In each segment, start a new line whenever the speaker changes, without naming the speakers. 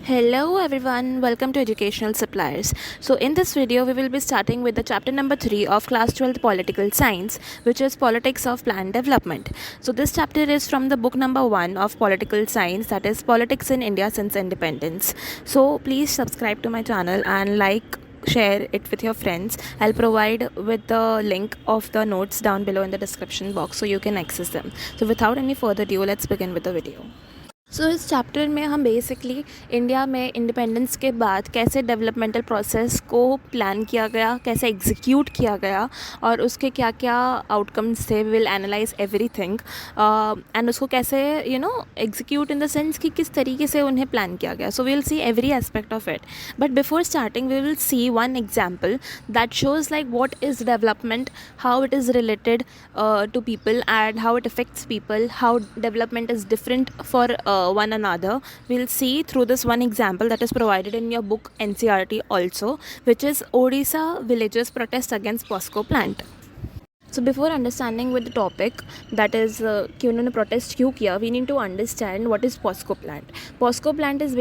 Hello everyone, welcome to Educational Suppliers. So in this video we will be starting with the chapter number 3 of class 12th political science, which is politics of planned development. So this chapter is from the book number 1 of political science, that is politics in India since independence. So please subscribe to my channel and share it with your friends. I'll provide with the link of the notes down below in the description box so you can access them. So without any further ado, let's begin with the video. सो इस chapter में हम basically India में independence के बाद कैसे developmental process को plan किया गया, कैसे एग्जीक्यूट किया गया और उसके क्या क्या आउटकम्स थे. विल एनालाइज एवरीथिंग एंड उसको कैसे एग्जीक्यूट इन द सेंस कि किस तरीके से उन्हें प्लान किया गया. So we will see every aspect of it. But before starting we will see one example that shows like what is development, how it is related to people and how it affects people, how development is different for one another. We'll see through this one example that is provided in your book NCERT also, which is Odisha villagers protest against POSCO plant. So before understanding with the topic, that is कि उन्होंने protest क्यों किया, we need to understand what is POSCO plant. POSCO is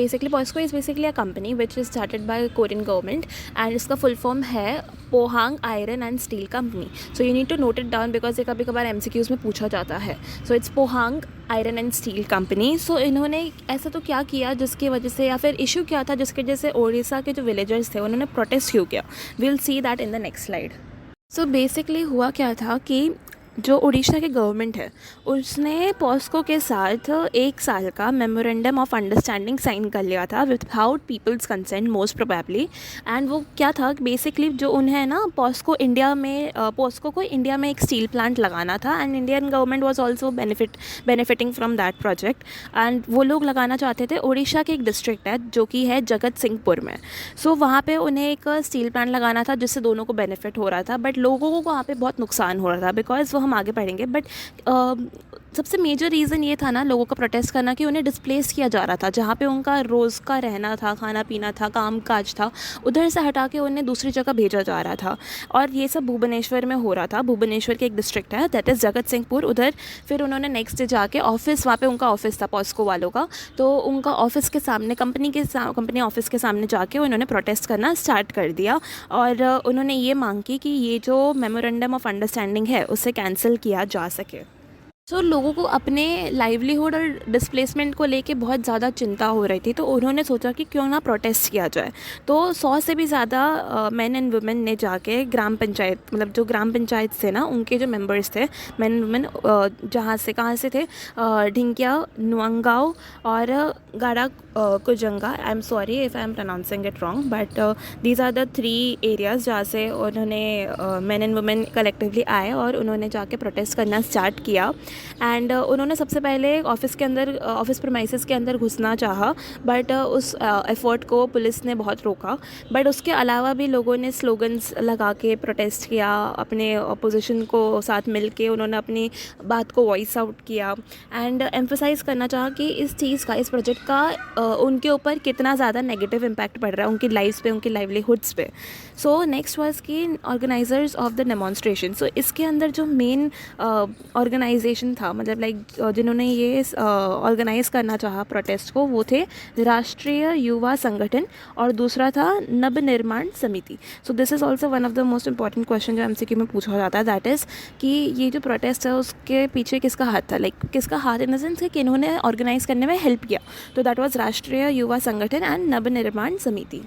basically a company which is started by Korean government and इसका full form है Pohang iron and steel company. So you need to note it down because ये कभी कभार MCQs में पूछा जाता है. So it's Pohang iron and steel company. So इन्होंने ऐसा तो क्या किया जिसकी वजह से, या फिर इशू क्या था जिसकी वजह से ओडिशा के जो विलेजर्स थे उन्होंने प्रोटेस्ट क्यों किया. Will see that in the next slide. So basically हुआ क्या था कि जो उड़ीसा की गवर्नमेंट है उसने पॉस्को के साथ 1 साल का मेमोरेंडम ऑफ अंडरस्टैंडिंग साइन कर लिया था without people's consent most probably. And वो क्या था बेसिकली, जो उन्हें ना पॉस्को को इंडिया में एक स्टील प्लांट लगाना था and Indian government was also benefiting from that project. And वो लोग लगाना चाहते थे. उड़ीसा के एक डिस्ट्रिक्ट है जो कि है जगत सिंहपुर में. सो वहाँ पे उन्हें एक स्टील प्लांट लगाना था जिससे दोनों को बेनिफिट हो रहा था, बट लोगों को वहाँ पे बहुत नुकसान हो रहा था बिकॉज वो हम आगे पढ़ेंगे. बट सबसे मेजर रीज़न ये था ना लोगों का प्रोटेस्ट करना कि उन्हें डिस्प्लेस किया जा रहा था. जहाँ पे उनका रोज़ का रहना था, खाना पीना था, काम काज था, उधर से हटा के उन्हें दूसरी जगह भेजा जा रहा था. और ये सब भुवनेश्वर में हो रहा था. भुवनेश्वर के एक डिस्ट्रिक्ट है दैट इज़ जगत सिंहपुर. उधर फिर उन्होंने नेक्स्ट डे जाके ऑफिस, वहाँ पे उनका ऑफिस था पॉस्को वालों का, तो उनका ऑफिस के सामने कंपनी ऑफिस के सामने जाके उन्होंने प्रोटेस्ट करना स्टार्ट कर दिया. और उन्होंने ये मांग की कि ये जो मेमोरेंडम ऑफ अंडरस्टैंडिंग है उसे कैंसिल किया जा सके. सो लोगों को अपने लाइवलीहुड और डिस्प्लेसमेंट को लेके बहुत ज़्यादा चिंता हो रही थी, तो उन्होंने सोचा कि क्यों ना प्रोटेस्ट किया जाए. तो 100 से भी ज़्यादा मैन एंड वुमेन ने जाके ग्राम पंचायत, मतलब जो ग्राम पंचायत थे ना उनके जो मेंबर्स थे मैन एंड वुमेन, कहाँ से थे, ढिंकिया, नुआंगाओ और Gada Kujang. I am sorry if I am pronouncing it wrong, but these are the 3 areas जहाँ से उन्होंने मैन एंड वुमेन कलेक्टिवली आए और उन्होंने जाके प्रोटेस्ट करना स्टार्ट किया. एंड उन्होंने सबसे पहले ऑफिस प्रीमाइसेस के अंदर घुसना चाहा, बट उस एफर्ट को पुलिस ने बहुत रोका. बट उसके अलावा भी लोगों ने स्लोगन्स लगा के प्रोटेस्ट किया, अपने अपोजिशन को साथ मिल के उन्होंने अपनी बात को वॉइस आउट किया एंड एम्फसाइज़ करना चाहा कि इस चीज़ का, इस प्रोजेक्ट का उनके ऊपर कितना ज़्यादा नेगेटिव इम्पैक्ट पड़ रहा है, उनकी लाइफ्स पे, उनकी लाइवलीहुड्स पे. सो नेक्स्ट वाज कि ऑर्गेनाइजर्स ऑफ द डेमोन्स्ट्रेशन. सो इसके अंदर जो मेन ऑर्गेनाइजेशन था, मतलब लाइक जिन्होंने ये ऑर्गेनाइज़ करना चाहा प्रोटेस्ट को, वो थे राष्ट्रीय युवा संगठन और दूसरा था नवनिर्माण समिति. सो this is also one of the most important question जो MCQ में पूछा जाता है, दैट इज़ कि ये जो प्रोटेस्ट है उसके पीछे किसका हाथ था, लाइक किसका हाथ इन द सेंस कि इन्होंने ऑर्गेनाइज़ करने में हेल्प किया. तो दैट वाज राष्ट्रीय युवा संगठन एंड नवनिर्माण समिति.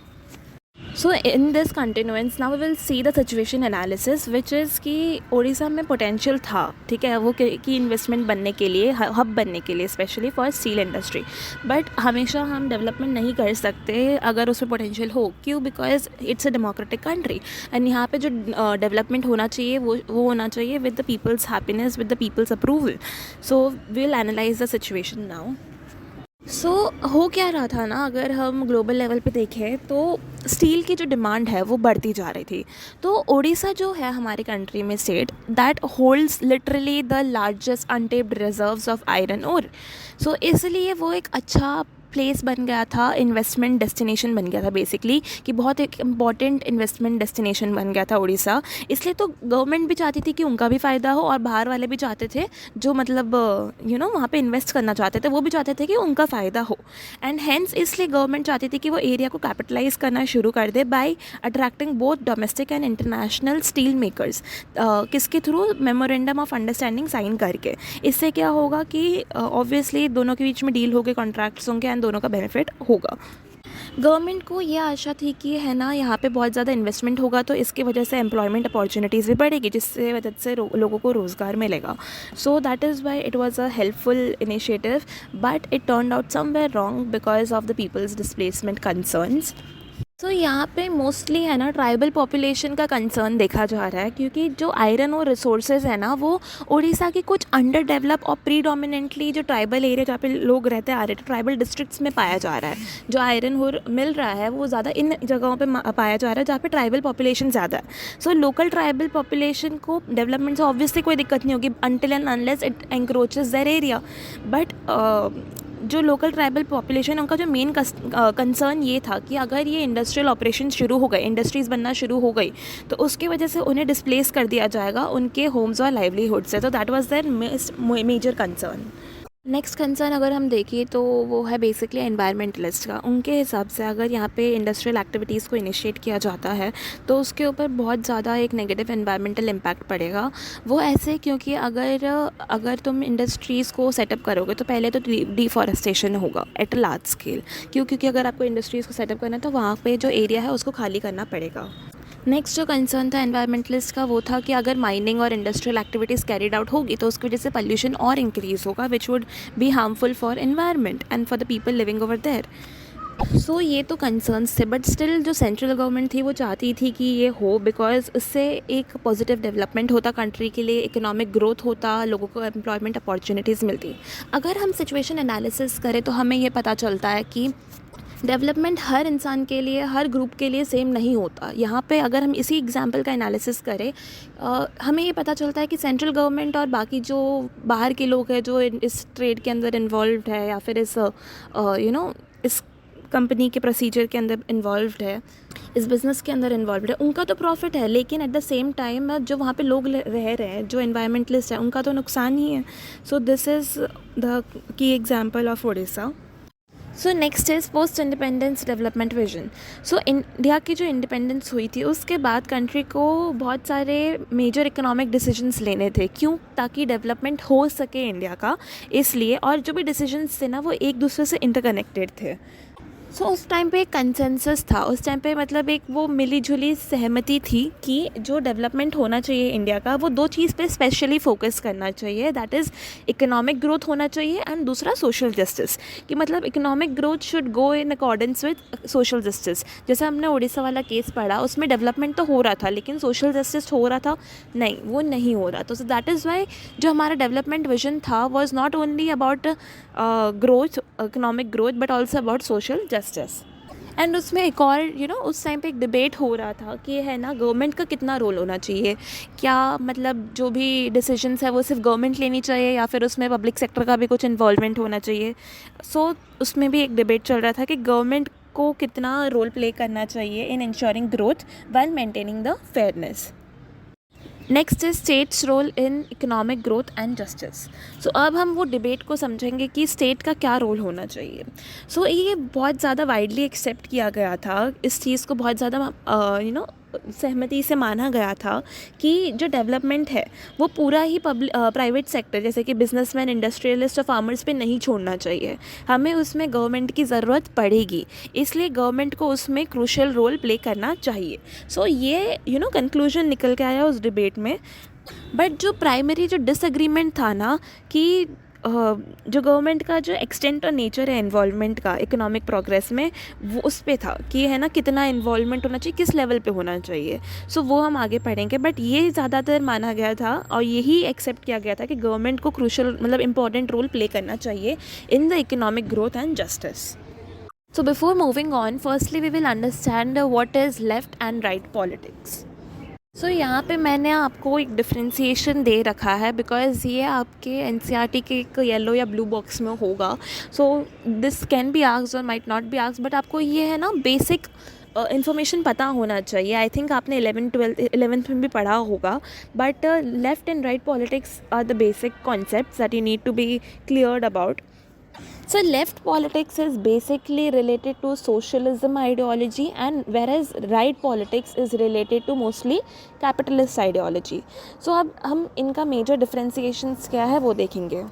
So in this continuance now we will see the situation analysis, which is कि ओडिशा में पोटेंशियल था, ठीक है, वो की इन्वेस्टमेंट बनने के लिए, हब बनने के लिए, specially for steel industry. But हमेशा हम डेवलपमेंट नहीं कर सकते अगर उसमें पोटेंशियल हो. क्यों? Because it's a democratic country and यहाँ पे जो डेवलपमेंट होना चाहिए वो होना चाहिए with the people's happiness, with the people's approval. So we will analyse the situation now. So हो क्या रहा था ना, अगर हम ग्लोबल लेवल पे देखें तो स्टील की जो डिमांड है वो बढ़ती जा रही थी. तो ओडिशा जो है हमारी कंट्री में state, that holds literally the largest untapped reserves of iron ore. So इसलिए वो एक अच्छा प्लेस बन गया था, इन्वेस्टमेंट डेस्टिनेशन बन गया था बेसिकली, कि बहुत एक इम्पॉर्टेंट इन्वेस्टमेंट डेस्टिनेशन बन गया था उड़ीसा। इसलिए तो गवर्नमेंट भी चाहती थी कि उनका भी फ़ायदा हो, और बाहर वाले भी चाहते थे जो मतलब वहाँ पे इन्वेस्ट करना चाहते थे, वो भी चाहते थे कि उनका फ़ायदा हो। एंड हेंस इसलिए गवर्नमेंट चाहती थी कि वो एरिया को कैपिटलाइज करना शुरू कर दे by attracting both domestic and international steel makers. किसके through? Memorandum of understanding sign करके। इससे क्या होगा कि ऑब्वियसली दोनों के बीच में डील होंगे, कॉन्ट्रैक्ट्स होंगे एंड दोनों का बेनिफिट होगा। गवर्नमेंट को ये आशा थी कि है ना यहाँ पे बहुत ज़्यादा इन्वेस्टमेंट होगा तो इसकी वजह से एम्प्लॉयमेंट अपॉर्चुनिटीज़ भी बढ़ेगी, जिससे वजह से लोगों को रोज़गार मिलेगा। So that is why it was a helpful initiative, but it turned out somewhere wrong because of the people's displacement concerns. तो यहाँ पे मोस्टली है ना ट्राइबल पॉपुलेशन का कंसर्न देखा जा रहा है, क्योंकि जो आयरन और रिसोर्सेज है ना वो उड़ीसा की कुछ अंडर डेवलप और प्रीडोमिनेंटली जो ट्राइबल एरिया जहाँ पे लोग रहते आ रहे थे, ट्राइबल डिस्ट्रिक्ट्स में पाया जा रहा है। जो आयरन और मिल रहा है वो ज़्यादा इन जगहों पे पाया जा रहा है जहाँ पे ट्राइबल पॉपुलेशन ज़्यादा है। सो लोकल ट्राइबल पॉपुलेशन को डेवलपमेंट से ऑब्वियसली कोई दिक्कत नहीं होगी until and unless it encroaches their area. But जो लोकल ट्राइबल पॉपुलेशन है उनका जो मेन कंसर्न ये था कि अगर ये इंडस्ट्रियल ऑपरेशन शुरू हो गए, इंडस्ट्रीज़ बनना शुरू हो गई, तो उसकी वजह से उन्हें डिस्प्लेस कर दिया जाएगा उनके होम्स और लाइवलीहुड से। तो that was their major concern. Next concern अगर हम देखें तो वो है बेसिकली एनवायरमेंटलिस्ट का। उनके हिसाब से अगर यहाँ पे इंडस्ट्रियल एक्टिविटीज़ को इनिशिएट किया जाता है तो उसके ऊपर बहुत ज़्यादा एक नेगेटिव एनवायरमेंटल इम्पैक्ट पड़ेगा। वो ऐसे क्योंकि अगर तुम इंडस्ट्रीज़ को सेटअप करोगे तो पहले तो डिफॉरेस्टेशन होगा एट अ लार्ज स्केल, क्योंकि अगर आपको इंडस्ट्रीज़ को सेटअप करना है तो वहाँ पे जो एरिया है उसको खाली करना पड़ेगा। नेक्स्ट जो कंसर्न था एनवायरमेंटलिस्ट का वो था कि अगर माइनिंग और इंडस्ट्रियल एक्टिविटीज़ कैरिड आउट होगी तो उसकी वजह से पॉल्यूशन और इंक्रीज़ होगा, which would be harmful for environment and for the people living over there. So ये तो कंसर्न्स थे, बट स्टिल जो सेंट्रल गवर्नमेंट थी वो चाहती थी कि ये हो, बिकॉज इससे एक पॉजिटिव डेवलपमेंट होता कंट्री के लिए, इकोनॉमिक ग्रोथ होता, लोगों को एम्प्लॉयमेंट अपॉर्चुनिटीज़ मिलती। अगर हम सिचुएशन एनालिसिस करें तो हमें ये पता चलता है कि डेवलपमेंट हर इंसान के लिए, हर ग्रुप के लिए सेम नहीं होता। यहाँ पे अगर हम इसी एग्जांपल का एनालिसिस करें, हमें ये पता चलता है कि सेंट्रल गवर्नमेंट और बाकी जो बाहर के लोग हैं जो इस ट्रेड के अंदर इन्वॉल्व्ड है या फिर इस इस कंपनी के प्रोसीजर के अंदर इन्वॉल्व्ड है, इस बिज़नेस के अंदर इन्वॉल्व्ड है, उनका तो प्रॉफिट है, लेकिन एट द सेम टाइम जो वहाँ पे लोग रह रहे हैं, जो एनवायरमेंटलिस्ट है, उनका तो नुकसान ही है। So this is the key example of Orissa. So next is post independence development vision. So India की जो इंडिपेंडेंस हुई थी उसके बाद कंट्री को बहुत सारे मेजर इकोनॉमिक डिसीजंस लेने थे। क्यों? ताकि डेवलपमेंट हो सके इंडिया का, इसलिए। और जो भी डिसीजंस थे ना वो एक दूसरे से इंटरकनेक्टेड थे। सो उस टाइम पे एक कंसेंसस था, उस टाइम पे मतलब एक वो मिली जुली सहमति थी कि जो डेवलपमेंट होना चाहिए इंडिया का वो दो चीज़ पे स्पेशली फोकस करना चाहिए, दैट इज़ इकोनॉमिक ग्रोथ होना चाहिए एंड दूसरा सोशल जस्टिस। कि मतलब economic growth should go in accordance with social justice. जैसे हमने उड़ीसा वाला केस पढ़ा, उसमें डेवलपमेंट तो हो रहा था लेकिन सोशल जस्टिस हो रहा था नहीं, वो नहीं हो रहा। तो दैट इज़ वाई जो हमारा डेवलपमेंट विजन था was not only about growth, economic growth, but also about social justice. And उसमें एक और उस टाइम पे एक डिबेट हो रहा था कि है ना गवर्नमेंट का कितना रोल होना चाहिए, क्या मतलब जो भी डिसीजंस है वो सिर्फ गवर्नमेंट लेनी चाहिए या फिर उसमें पब्लिक सेक्टर का भी कुछ इन्वॉल्वमेंट होना चाहिए। सो उसमें भी एक डिबेट चल रहा था कि गवर्नमेंट को कितना रोल प्ले करना चाहिए in ensuring growth while maintaining the fairness. Next is state's role in economic growth and justice. So अब हम वो डिबेट को समझेंगे कि स्टेट का क्या रोल होना चाहिए। सो ये बहुत ज़्यादा वाइडली एक्सेप्ट किया गया था, इस चीज़ को बहुत ज़्यादा सहमति से माना गया था कि जो डेवलपमेंट है वो पूरा ही प्राइवेट सेक्टर जैसे कि बिजनेसमैन, इंडस्ट्रियलिस्ट और फार्मर्स पे नहीं छोड़ना चाहिए। हमें उसमें गवर्नमेंट की ज़रूरत पड़ेगी, इसलिए गवर्नमेंट को उसमें क्रूशियल रोल प्ले करना चाहिए। सो ये कंक्लूजन निकल के आया उस डिबेट में। बट जो प्राइमरी जो डिसएग्रीमेंट था ना कि जो गवर्नमेंट का जो एक्सटेंट और नेचर है इन्वॉल्वमेंट का इकोनॉमिक प्रोग्रेस में, वो उस पे था कि है ना कितना इन्वॉल्वमेंट होना चाहिए, किस लेवल पे होना चाहिए। सो वो हम आगे पढ़ेंगे, बट ये ज़्यादातर माना गया था और यही एक्सेप्ट किया गया था कि गवर्नमेंट को क्रूशियल मतलब इंपॉर्टेंट रोल प्ले करना चाहिए in the economic growth and justice. So before moving on, firstly we will understand what is left and right politics. सो यहाँ पे मैंने आपको एक डिफ्रेंसिएशन दे रखा है बिकॉज़ ये आपके एनसीईआरटी के एक येलो या ब्लू बॉक्स में होगा. So this can be asked or might not be asked, but आपको ये है ना बेसिक इन्फॉर्मेशन पता होना चाहिए. आई थिंक आपने 11th में भी पढ़ा होगा. But left and right politics are the basic concepts that you need to be cleared about. So left politics is basically related to socialism ideology, and whereas right politics is related to mostly capitalist ideology. So अब हम इनका major differentiations क्या है वो देखेंगे.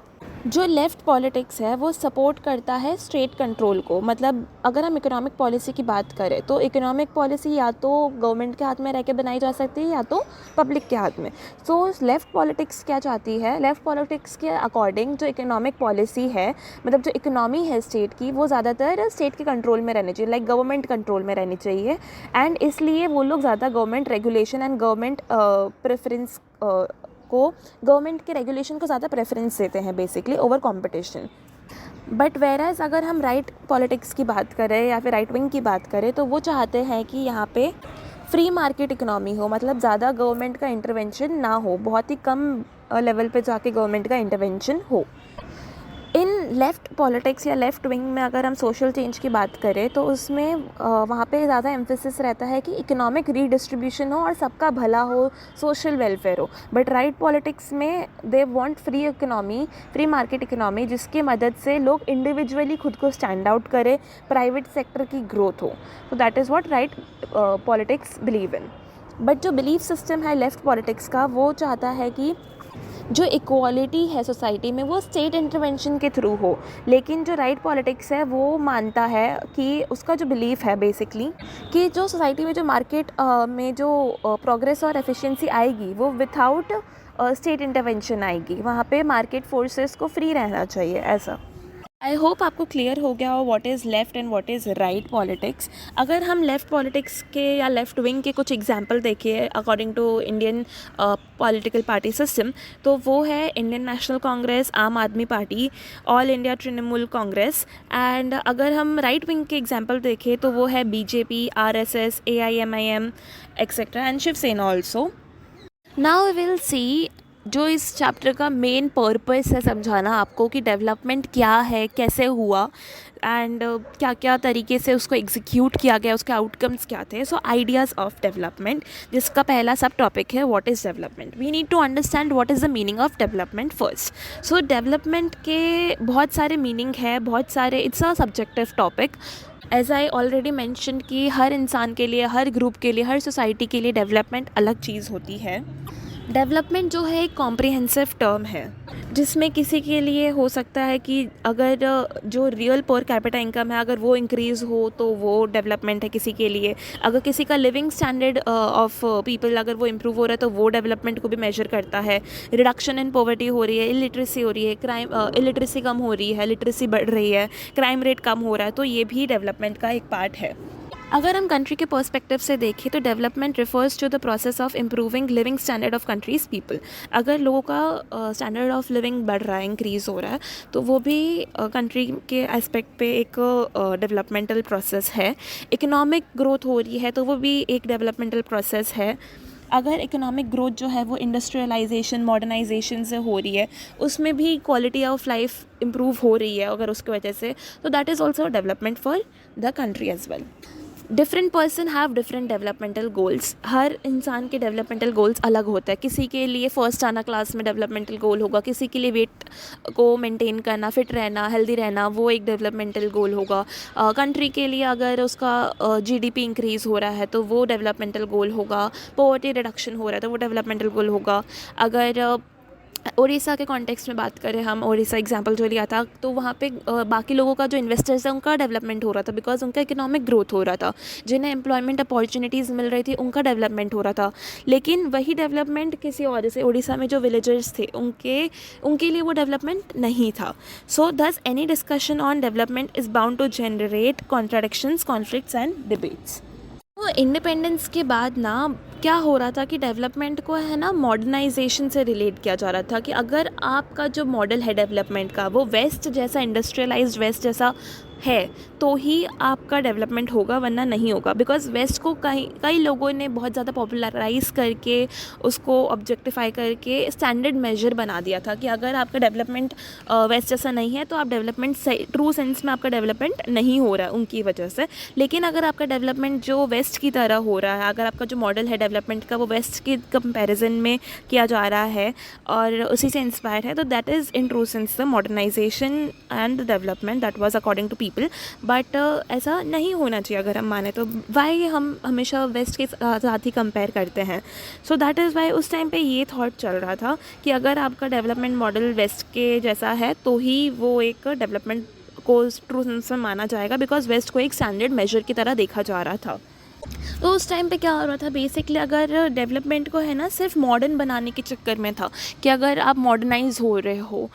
जो left politics है वो सपोर्ट करता है स्टेट कंट्रोल को. मतलब अगर हम इकोनॉमिक पॉलिसी की बात करें तो इकोनॉमिक पॉलिसी या तो गवर्नमेंट के हाथ में रह के बनाई जा सकती है या तो पब्लिक के हाथ में. सो लेफ़्ट पॉलिटिक्स क्या चाहती है, लेफ़्ट पॉलिटिक्स के अकॉर्डिंग जो इकोनॉमिक पॉलिसी है, मतलब जो इकोनॉमी है स्टेट की, वो ज़्यादातर स्टेट के कंट्रोल में रहनी चाहिए, लाइक गवर्नमेंट कंट्रोल में रहनी चाहिए. एंड इसलिए वो लोग ज़्यादा government regulation and government preference को गवर्नमेंट के रेगुलेशन को ज़्यादा प्रेफरेंस देते हैं बेसिकली ओवर कंपटीशन. बट वेराज अगर हम राइट पॉलिटिक्स की बात करें या फिर राइट विंग की बात करें तो वो चाहते हैं कि यहाँ पे फ्री मार्केट इकोनॉमी हो, मतलब ज़्यादा गवर्नमेंट का इंटरवेंशन ना हो, बहुत ही कम लेवल पे जाके गवर्नमेंट का इंटरवेंशन हो. इन लेफ़्ट पॉलिटिक्स या लेफ़्ट विंग में अगर हम सोशल चेंज की बात करें तो उसमें वहाँ पे ज़्यादा एम्फेसिस रहता है कि इकोनॉमिक रीडिस्ट्रीब्यूशन हो और सबका भला हो, सोशल वेलफेयर हो. बट राइट पॉलिटिक्स में they want free economy, free market economy, जिसकी मदद से लोग इंडिविजुअली खुद को स्टैंड आउट करें, प्राइवेट सेक्टर की ग्रोथ हो. तो that is what right politics believe in. But जो बिलीफ सिस्टम है लेफ़्ट पॉलिटिक्स का वो चाहता है कि जो इक्वालिटी है सोसाइटी में वो स्टेट इंटरवेंशन के थ्रू हो. लेकिन जो राइट पॉलिटिक्स है वो मानता है कि उसका जो बिलीफ है बेसिकली कि जो सोसाइटी में जो मार्केट में जो प्रोग्रेस और एफिशिएंसी आएगी वो विथआउट स्टेट इंटरवेंशन आएगी. वहाँ पे मार्केट फोर्सेस को फ्री रहना चाहिए ऐसा. आई होप आपको क्लियर हो गया हो what is left and what is right politics. अगर हम लेफ़्ट पॉलिटिक्स के या लेफ़्ट विंग के कुछ एग्जांपल देखें according to Indian political party system, तो वो है Indian National Congress, Aam Aadmi Party, All India Trinamool Congress. And अगर हम राइट विंग के एग्जांपल देखें तो वो है BJP, RSS, AIMIM etcetera and Shiv Sena also. Now we will see जो इस चैप्टर का मेन पर्पस है समझाना आपको कि डेवलपमेंट क्या है, कैसे हुआ एंड क्या क्या तरीके से उसको एग्जीक्यूट किया गया, उसके आउटकम्स क्या थे. सो आइडियाज़ ऑफ डेवलपमेंट, जिसका पहला सब टॉपिक है what is development. We need to understand what is the meaning of development first. So development के बहुत सारे मीनिंग है, बहुत सारे, it's a subjective topic. As I already mention कि हर इंसान के लिए, हर ग्रुप के लिए, हर सोसाइटी के लिए डेवलपमेंट अलग चीज़ होती है. डेवलपमेंट जो है एक कॉम्प्रिहेंसिव टर्म है जिसमें किसी के लिए हो सकता है कि अगर जो रियल पर कैपिटा इनकम है अगर वो इंक्रीज़ हो तो वो डेवलपमेंट है किसी के लिए. अगर किसी का लिविंग स्टैंडर्ड ऑफ पीपल अगर वो इम्प्रूव हो रहा है तो वो डेवलपमेंट को भी मेजर करता है. रिडक्शन इन पॉवर्टी हो रही है, इलिटरेसी हो रही है, इलिटरेसी कम हो रही है, लिटरेसी बढ़ रही है, क्राइम रेट कम हो रहा है, तो ये भी डेवलपमेंट का एक पार्ट है. अगर हम कंट्री के पर्सपेक्टिव से देखें तो development refers to the process of improving living standard of countries people. अगर लोगों का स्टैंडर्ड ऑफ लिविंग बढ़ रहा है, इंक्रीज़ हो रहा है, तो वो भी कंट्री के एस्पेक्ट पे एक डेवलपमेंटल प्रोसेस है. इकोनॉमिक ग्रोथ हो रही है तो वो भी एक डेवलपमेंटल प्रोसेस है. अगर इकोनॉमिक ग्रोथ जो है वो इंडस्ट्रियलाइजेशन, मॉडर्नाइजेशन से हो रही है, उसमें भी क्वालिटी ऑफ लाइफ इम्प्रूव हो रही है अगर उसकी वजह से, तो that is also development for the country as well. Different person have different developmental goals. हर इंसान के डेवलपमेंटल गोल्स अलग होता है. किसी के लिए फर्स्ट आना क्लास में डेवलपमेंटल गोल होगा, किसी के लिए वेट को मेंटेन करना, फिट रहना, हेल्दी रहना, वो एक डेवलपमेंटल गोल होगा. कंट्री के लिए अगर उसका GDP इंक्रीज़ हो रहा है तो वो डेवलपमेंटल गोल होगा. पॉवर्टी रिडक्शन हो रहा है तो वो डेवलपमेंटल गोल होगा. अगर उड़ीसा के कॉन्टेक्स्ट में बात करें, हम उड़ीसा एग्जांपल जो लिया था, तो वहाँ पे बाकी लोगों का जो इन्वेस्टर्स है उनका डेवलपमेंट हो रहा था बिकॉज उनका इकोनॉमिक ग्रोथ हो रहा था. जिन्हें एम्प्लॉयमेंट अपॉर्चुनिटीज़ मिल रही थी उनका डेवलपमेंट हो रहा था. लेकिन वही डेवलपमेंट किसी और, जैसे उड़ीसा में जो विलेजर्स थे उनके लिए वो डेवलपमेंट नहीं था. So thus any discussion on development is bound to generate contradictions, conflicts and debates. तो इंडिपेंडेंस के बाद ना क्या हो रहा था कि डेवलपमेंट को है ना मॉडर्नाइजेशन से रिलेट किया जा रहा था कि अगर आपका जो मॉडल है डेवलपमेंट का वो वेस्ट जैसा इंडस्ट्रियलाइज्ड वेस्ट जैसा है तो ही आपका डेवलपमेंट होगा, वरना नहीं होगा। बिकॉज वेस्ट को कई लोगों ने बहुत ज़्यादा पॉपुलराइज करके उसको ऑब्जेक्टिफाई करके स्टैंडर्ड मेजर बना दिया था कि अगर आपका डेवलपमेंट वेस्ट जैसा नहीं है तो आप डेवलपमेंट ट्रू सेंस में आपका डेवलपमेंट नहीं हो रहा है उनकी वजह से। लेकिन अगर आपका डेवलपमेंट जो वेस्ट की तरह हो रहा है, अगर आपका जो मॉडल है डेवलपमेंट का वो वेस्ट के कंपैरिजन में किया जा रहा है और उसी से इंस्पायर है, तो that is in true sense the modernisation and the development that was according to people. But ऐसा नहीं होना चाहिए अगर हम माने तो। वाई हम हमेशा वेस्ट के साथ ही कंपेयर करते हैं? सो दैट इज़ वाई उस टाइम पे ये थॉट चल रहा था कि अगर आपका डेवलपमेंट मॉडल वेस्ट के जैसा है तो ही वो एक डेवलपमेंट को ट्रू सेंस में माना जाएगा, बिकॉज वेस्ट को एक स्टैंडर्ड मेजर की तरह देखा जा रहा था। तो उस टाइम पे क्या हो रहा था बेसिकली, अगर डेवलपमेंट को है ना सिर्फ मॉडर्न बनाने के चक्कर में था कि अगर आप मॉडर्नाइज हो रहे हो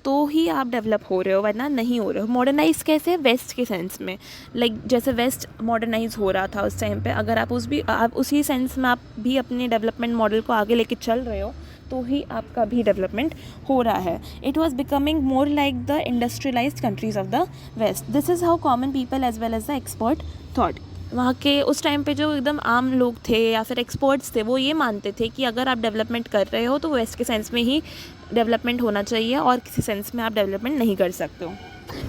तो ही आप डेवलप हो रहे हो, वरना नहीं हो रहे हो। मॉडर्नाइज कैसे? वेस्ट के सेंस में, लाइक जैसे वेस्ट मॉडर्नाइज हो रहा था उस टाइम पे, अगर आप उसी सेंस में आप भी अपने डेवलपमेंट मॉडल को आगे लेके चल रहे हो तो ही आपका भी डेवलपमेंट हो रहा है। It was becoming more like the industrialised countries of the west. This is how common people as well as the expert thought. वहाँ के उस टाइम पे जो एकदम आम लोग थे या फिर एक्सपर्ट्स थे वो ये मानते थे कि अगर आप डेवलपमेंट कर रहे हो तो वेस्ट के सेंस में ही डेवलपमेंट होना चाहिए और किसी सेंस में आप डेवलपमेंट नहीं कर सकते हो।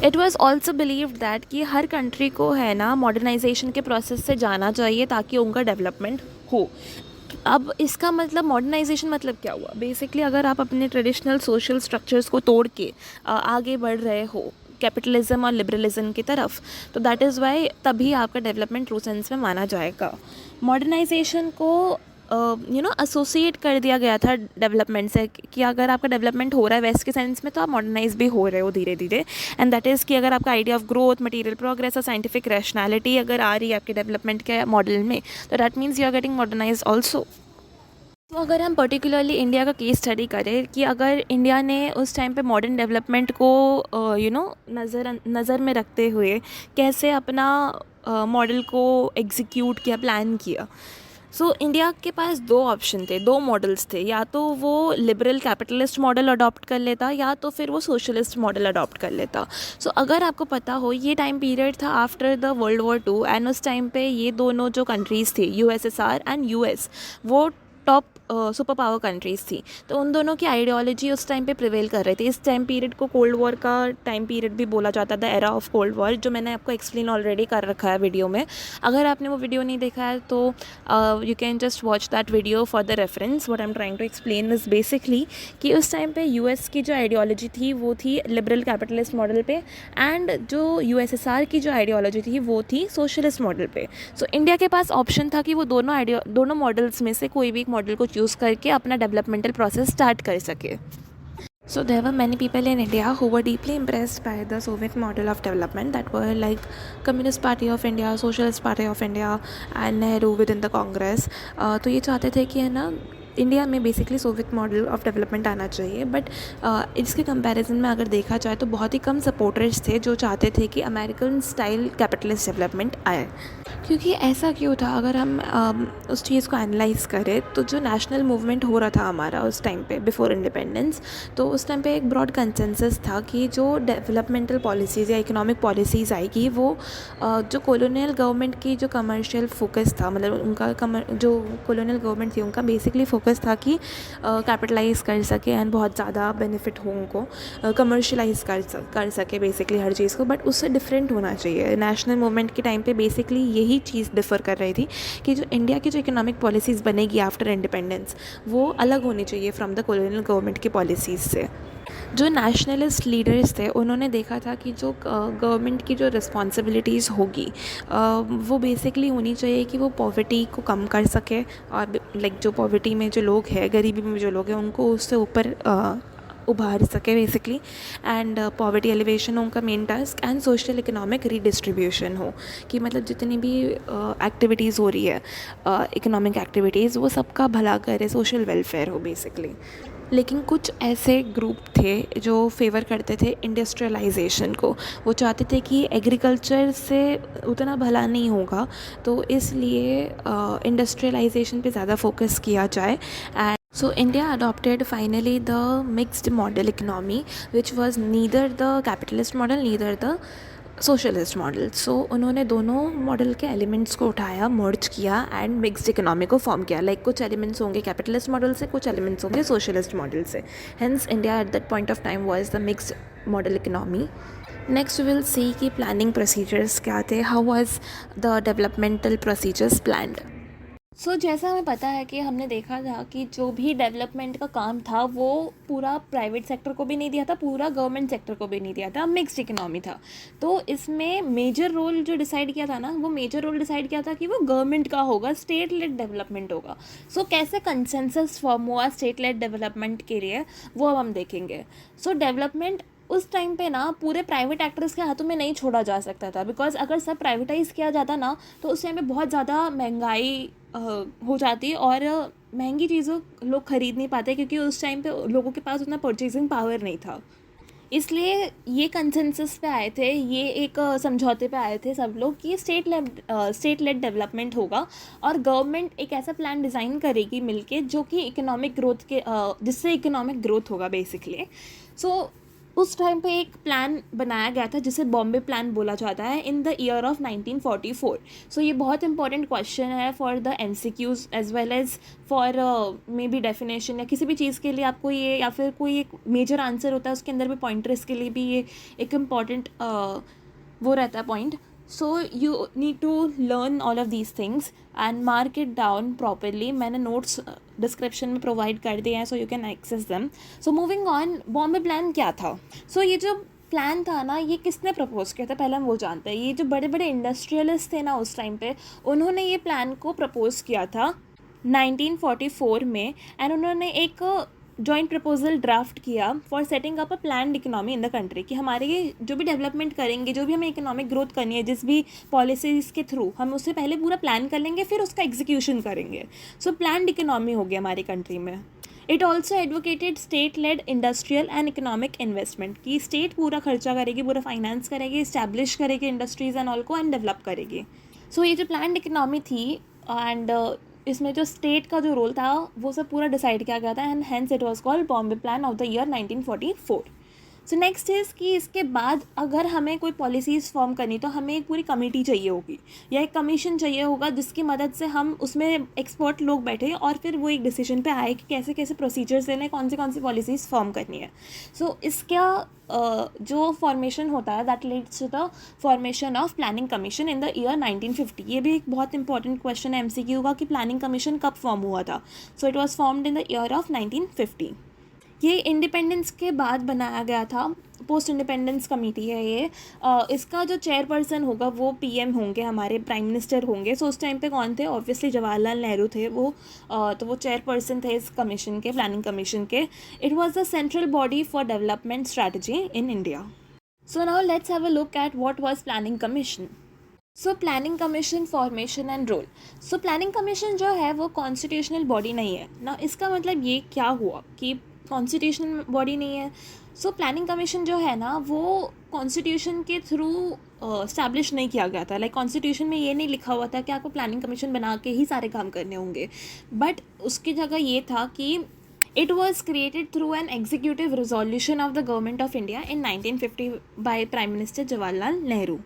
It was also believed that कि हर कंट्री को है ना मॉडर्नाइजेशन के प्रोसेस से जाना चाहिए ताकि उनका डेवलपमेंट हो। अब इसका मतलब मॉडर्नाइजेशन मतलब क्या हुआ? बेसिकली अगर आप अपने ट्रेडिशनल सोशल स्ट्रक्चर्स को तोड़ के आगे बढ़ रहे हो कैपिटलिज्म और लिबरलिज्म की तरफ, तो दैट इज़ वाई तभी आपका डेवलपमेंट ट्रू सेंस में माना जाएगा। मॉडर्नाइजेशन को एसोसिएट कर दिया गया था डेवलपमेंट से कि अगर आपका डेवलपमेंट हो रहा है वेस्ट के सेंस में तो आप मॉडर्नाइज भी हो रहे हो धीरे धीरे। एंड दैट इज़ कि अगर आपका idea of growth, material progress और साइंटिफिक रैशनैलिटी अगर आ रही है आपके डेवलपमेंट के मॉडल में, तो that means you are getting modernise also. तो अगर हम पर्टिकुलरली इंडिया का केस स्टडी करें कि अगर इंडिया ने उस टाइम पे मॉडर्न डेवलपमेंट को नज़र में रखते हुए कैसे अपना मॉडल को एग्जीक्यूट किया, प्लान किया। सो इंडिया के पास दो ऑप्शन थे, दो मॉडल्स थे, या तो वो लिबरल कैपिटलिस्ट मॉडल अडॉप्ट कर लेता या तो फिर वो सोशलिस्ट मॉडल अडॉप्ट कर लेता। सो अगर आपको पता हो ये टाइम पीरियड था after the world war 2 and उस टाइम पे ये दोनों जो कंट्रीज़ थी USSR एंड US वो टॉप सुपर पावर कंट्रीज़ थी। तो उन दोनों की आइडियोलॉजी उस टाइम पे प्रिवेल कर रही थी। इस टाइम पीरियड को कोल्ड वॉर का टाइम पीरियड भी बोला जाता था, एरा ऑफ कोल्ड वॉर, जो मैंने आपको एक्सप्लेन ऑलरेडी कर रखा है वीडियो में। अगर आपने वो वीडियो नहीं देखा है तो you can just watch that video for the reference. What I am trying to explain is basically कि उस टाइम पे US की जो आइडियोलॉजी थी वो थी लिबरल कैपिटलिस्ट मॉडल पे, एंड जो USSR की जो आइडियोलॉजी थी वो थी सोशलिस्ट मॉडल पे। सो इंडिया के पास ऑप्शन था कि वो दोनों मॉडल्स में से कोई भी एक मॉडल को चूज़ करके अपना डेवलपमेंटल प्रोसेस स्टार्ट कर सके। So there were many people in India who were deeply impressed by the Soviet model of development that were like Communist Party of India, Socialist Party of India and Nehru within the Congress। तो ये चाहते थे कि है ना India में basically Soviet model of development आना चाहिए। बट इसके कंपैरिजन में अगर देखा जाए तो बहुत ही कम सपोर्टर्स थे जो चाहते थे कि अमेरिकन स्टाइल कैपिटलिस्ट डेवलपमेंट आए। क्योंकि ऐसा क्यों था? अगर हम उस चीज़ को एनालाइज करें तो जो नेशनल मूवमेंट हो रहा था हमारा उस टाइम पे बिफोर इंडिपेंडेंस, तो उस टाइम पे एक ब्रॉड कंसेंसस था कि जो डेवलपमेंटल पॉलिसीज़ या इकोनॉमिक पॉलिसीज़ आएगी वो जो कॉलोनियल गवर्नमेंट की जो कमर्शियल फोकस था, मतलब उनका जो कॉलोनियल गवर्नमेंट थी उनका बेसिकली फोकस था कि कैपिटलाइज कर सके एंड बहुत ज़्यादा बेनिफिट हो उनको, कमर्शलाइज कर सके बेसिकली हर चीज़ को। बट उससे डिफरेंट होना चाहिए। नेशनल मूवमेंट के टाइम पे बेसिकली यही चीज़ डिफ़र कर रही थी कि जो इंडिया की जो इकोनॉमिक पॉलिसीज़ बनेगी आफ्टर इंडिपेंडेंस वो अलग होनी चाहिए फ्रॉम द कॉलोनियल गवर्नमेंट की पॉलिसीज़ से। जो नेशनलिस्ट लीडर्स थे उन्होंने देखा था कि जो गवर्नमेंट की जो रिस्पॉन्सिबिलिटीज़ होगी वो बेसिकली होनी चाहिए कि वो पॉवर्टी को कम कर सके, और लाइक जो पॉवर्टी में जो लोग हैं, गरीबी में जो लोग हैं, उनको उससे ऊपर उभार सके बेसिकली। एंड पॉवर्टी एलिवेशन उनका main task, and social economic redistribution हो कि मतलब जितनी भी एक्टिविटीज़ हो रही है इकोनॉमिक एक्टिविटीज़ वो सबका भला करे, सोशल वेलफेयर हो बेसिकली। लेकिन कुछ ऐसे ग्रुप थे जो फेवर करते थे इंडस्ट्रियलाइजेशन को। वो चाहते थे कि एग्रीकल्चर से उतना भला नहीं होगा, तो इसलिए इंडस्ट्रियलाइजेशन पे ज़्यादा फोकस किया जाए। And so India adopted finally the mixed model economy, which was neither the capitalist model neither the socialist model. So उन्होंने दोनों मॉडल के एलिमेंट्स को उठाया, मर्ज किया एंड मिक्स्ड इकोनॉमी को फॉर्म किया। लाइक कुछ एलिमेंट्स होंगे कैपिटलिस्ट मॉडल से, कुछ एलिमेंट्स होंगे सोशलिस्ट मॉडल से। Hence India at that point of time was the mixed model economy. Next we will see कि प्लानिंग प्रोसीजर्स क्या थे, how was the developmental procedures planned. So जैसा हमें पता है कि हमने देखा था कि जो भी डेवलपमेंट का काम था वो पूरा प्राइवेट सेक्टर को भी नहीं दिया था, पूरा गवर्नमेंट सेक्टर को भी नहीं दिया था, मिक्स्ड इकोनॉमी था। तो इसमें मेजर रोल जो डिसाइड किया था ना, वो मेजर रोल डिसाइड किया था कि वो गवर्नमेंट का होगा, स्टेट लेड डेवलपमेंट होगा। सो कैसे कंसेंसस फॉर्म हुआ स्टेट लेड डेवलपमेंट के लिए, वो अब हम देखेंगे। सो डेवलपमेंट उस टाइम पे ना पूरे प्राइवेट एक्टर्स के हाथों में नहीं छोड़ा जा सकता था, बिकॉज अगर सब प्राइवेटाइज़ किया जाता ना तो उस टाइम पे बहुत ज़्यादा महंगाई हो जाती और महंगी चीज़ों लोग ख़रीद नहीं पाते, क्योंकि उस टाइम पे लोगों के पास उतना परचेजिंग पावर नहीं था। इसलिए ये कंसेंसस पे आए थे, ये एक समझौते पे आए थे सब लोग कि स्टेट लेड डेवलपमेंट होगा और गवर्नमेंट एक ऐसा प्लान डिज़ाइन करेगी मिलके जो कि इकोनॉमिक ग्रोथ के जिससे इकोनॉमिक ग्रोथ होगा बेसिकली। सो उस टाइम पे एक प्लान बनाया गया था जिसे बॉम्बे प्लान बोला जाता है in the year of 1944। So ये बहुत इंपॉर्टेंट क्वेश्चन है for the MCQs as well as for maybe definition या किसी भी चीज़ के लिए आपको ये, या फिर कोई एक मेजर आंसर होता है उसके अंदर भी पॉइंटर्स के लिए भी ये एक इम्पॉर्टेंट वो रहता है point. So you need to learn all of these things and mark it down properly. मैंने नोट्स डिस्क्रिप्शन में प्रोवाइड कर दिए हैं, so you can access them. So moving on, Bombay plan क्या था। सो ये जो प्लान था ना, ये किसने प्रपोज किया था पहले हम वो जानते हैं। ये जो बड़े बड़े इंडस्ट्रियलिस्ट थे ना उस टाइम पे, उन्होंने ये प्लान को प्रपोज किया था 1944 में। एंड उन्होंने एक जॉइंट प्रपोजल ड्राफ्ट किया for setting up a planned economy in the country, कि हमारे ये जो भी डेवलपमेंट करेंगे, जो भी हमें इकोनॉमिक ग्रोथ करनी है जिस भी पॉलिसीज़ के थ्रू, हम उससे पहले पूरा प्लान कर लेंगे, फिर उसका एग्जीक्यूशन करेंगे। सो प्लान्ड इकोनॉमी हो गया हमारी कंट्री में। It also advocated state lead industrial and economic investment, की स्टेट पूरा खर्चा करेगी, पूरा फाइनेंस करेगी, इस्टेब्लिश करेगी इंडस्ट्रीज एंड ऑल को एंड डेवलप करेगी। सो ये जो प्लान्ड इकोनॉमी थी एंड इसमें जो स्टेट का जो रोल था वो सब पूरा डिसाइड किया गया था and hence it was called Bombay plan of the year 1944। So next is कि इसके बाद अगर हमें कोई पॉलिसीज़ फॉर्म करनी तो हमें एक पूरी कमेटी चाहिए होगी या एक कमीशन चाहिए होगा जिसकी मदद से हम उसमें एक्सपर्ट लोग बैठे और फिर वो एक डिसीजन पे आए कि कैसे कैसे प्रोसीजर्स देने, कौन सी पॉलिसीज़ फॉर्म करनी है। सो इसका जो फॉर्मेशन होता है that leads to the formation of planning commission in the year 1950। ये भी एक बहुत इंपॉर्टेंट क्वेश्चन है MCQ का कि प्लानिंग कमीशन कब फॉर्म हुआ था। So it was formed in the year of 1950। ये इंडिपेंडेंस के बाद बनाया गया था, पोस्ट इंडिपेंडेंस कमेटी है ये। इसका जो चेयरपर्सन होगा वो PM होंगे, हमारे प्राइम मिनिस्टर होंगे। सो उस टाइम पे कौन थे, ऑब्वियसली जवाहरलाल नेहरू थे वो। तो वो चेयरपर्सन थे इस कमीशन के, प्लानिंग कमीशन के। It was the central body for development strategy in India. So now let's have a look at what was planning commission. So planning commission formation and role. So planning commission जो है वो constitutional body नहीं है ना। इसका मतलब ये क्या हुआ कि कॉन्स्टिट्यूशनल बॉडी नहीं है। सो प्लानिंग कमीशन जो है ना वो कॉन्स्टिट्यूशन के थ्रू इस्टेब्लिश नहीं किया गया था। लाइक कॉन्स्टिट्यूशन में ये नहीं लिखा हुआ था कि आपको प्लानिंग कमीशन बना के ही सारे काम करने होंगे, बट उसकी जगह ये था कि it was created through an executive resolution of the government of India in 1950 by prime minister Jawaharlal Nehru.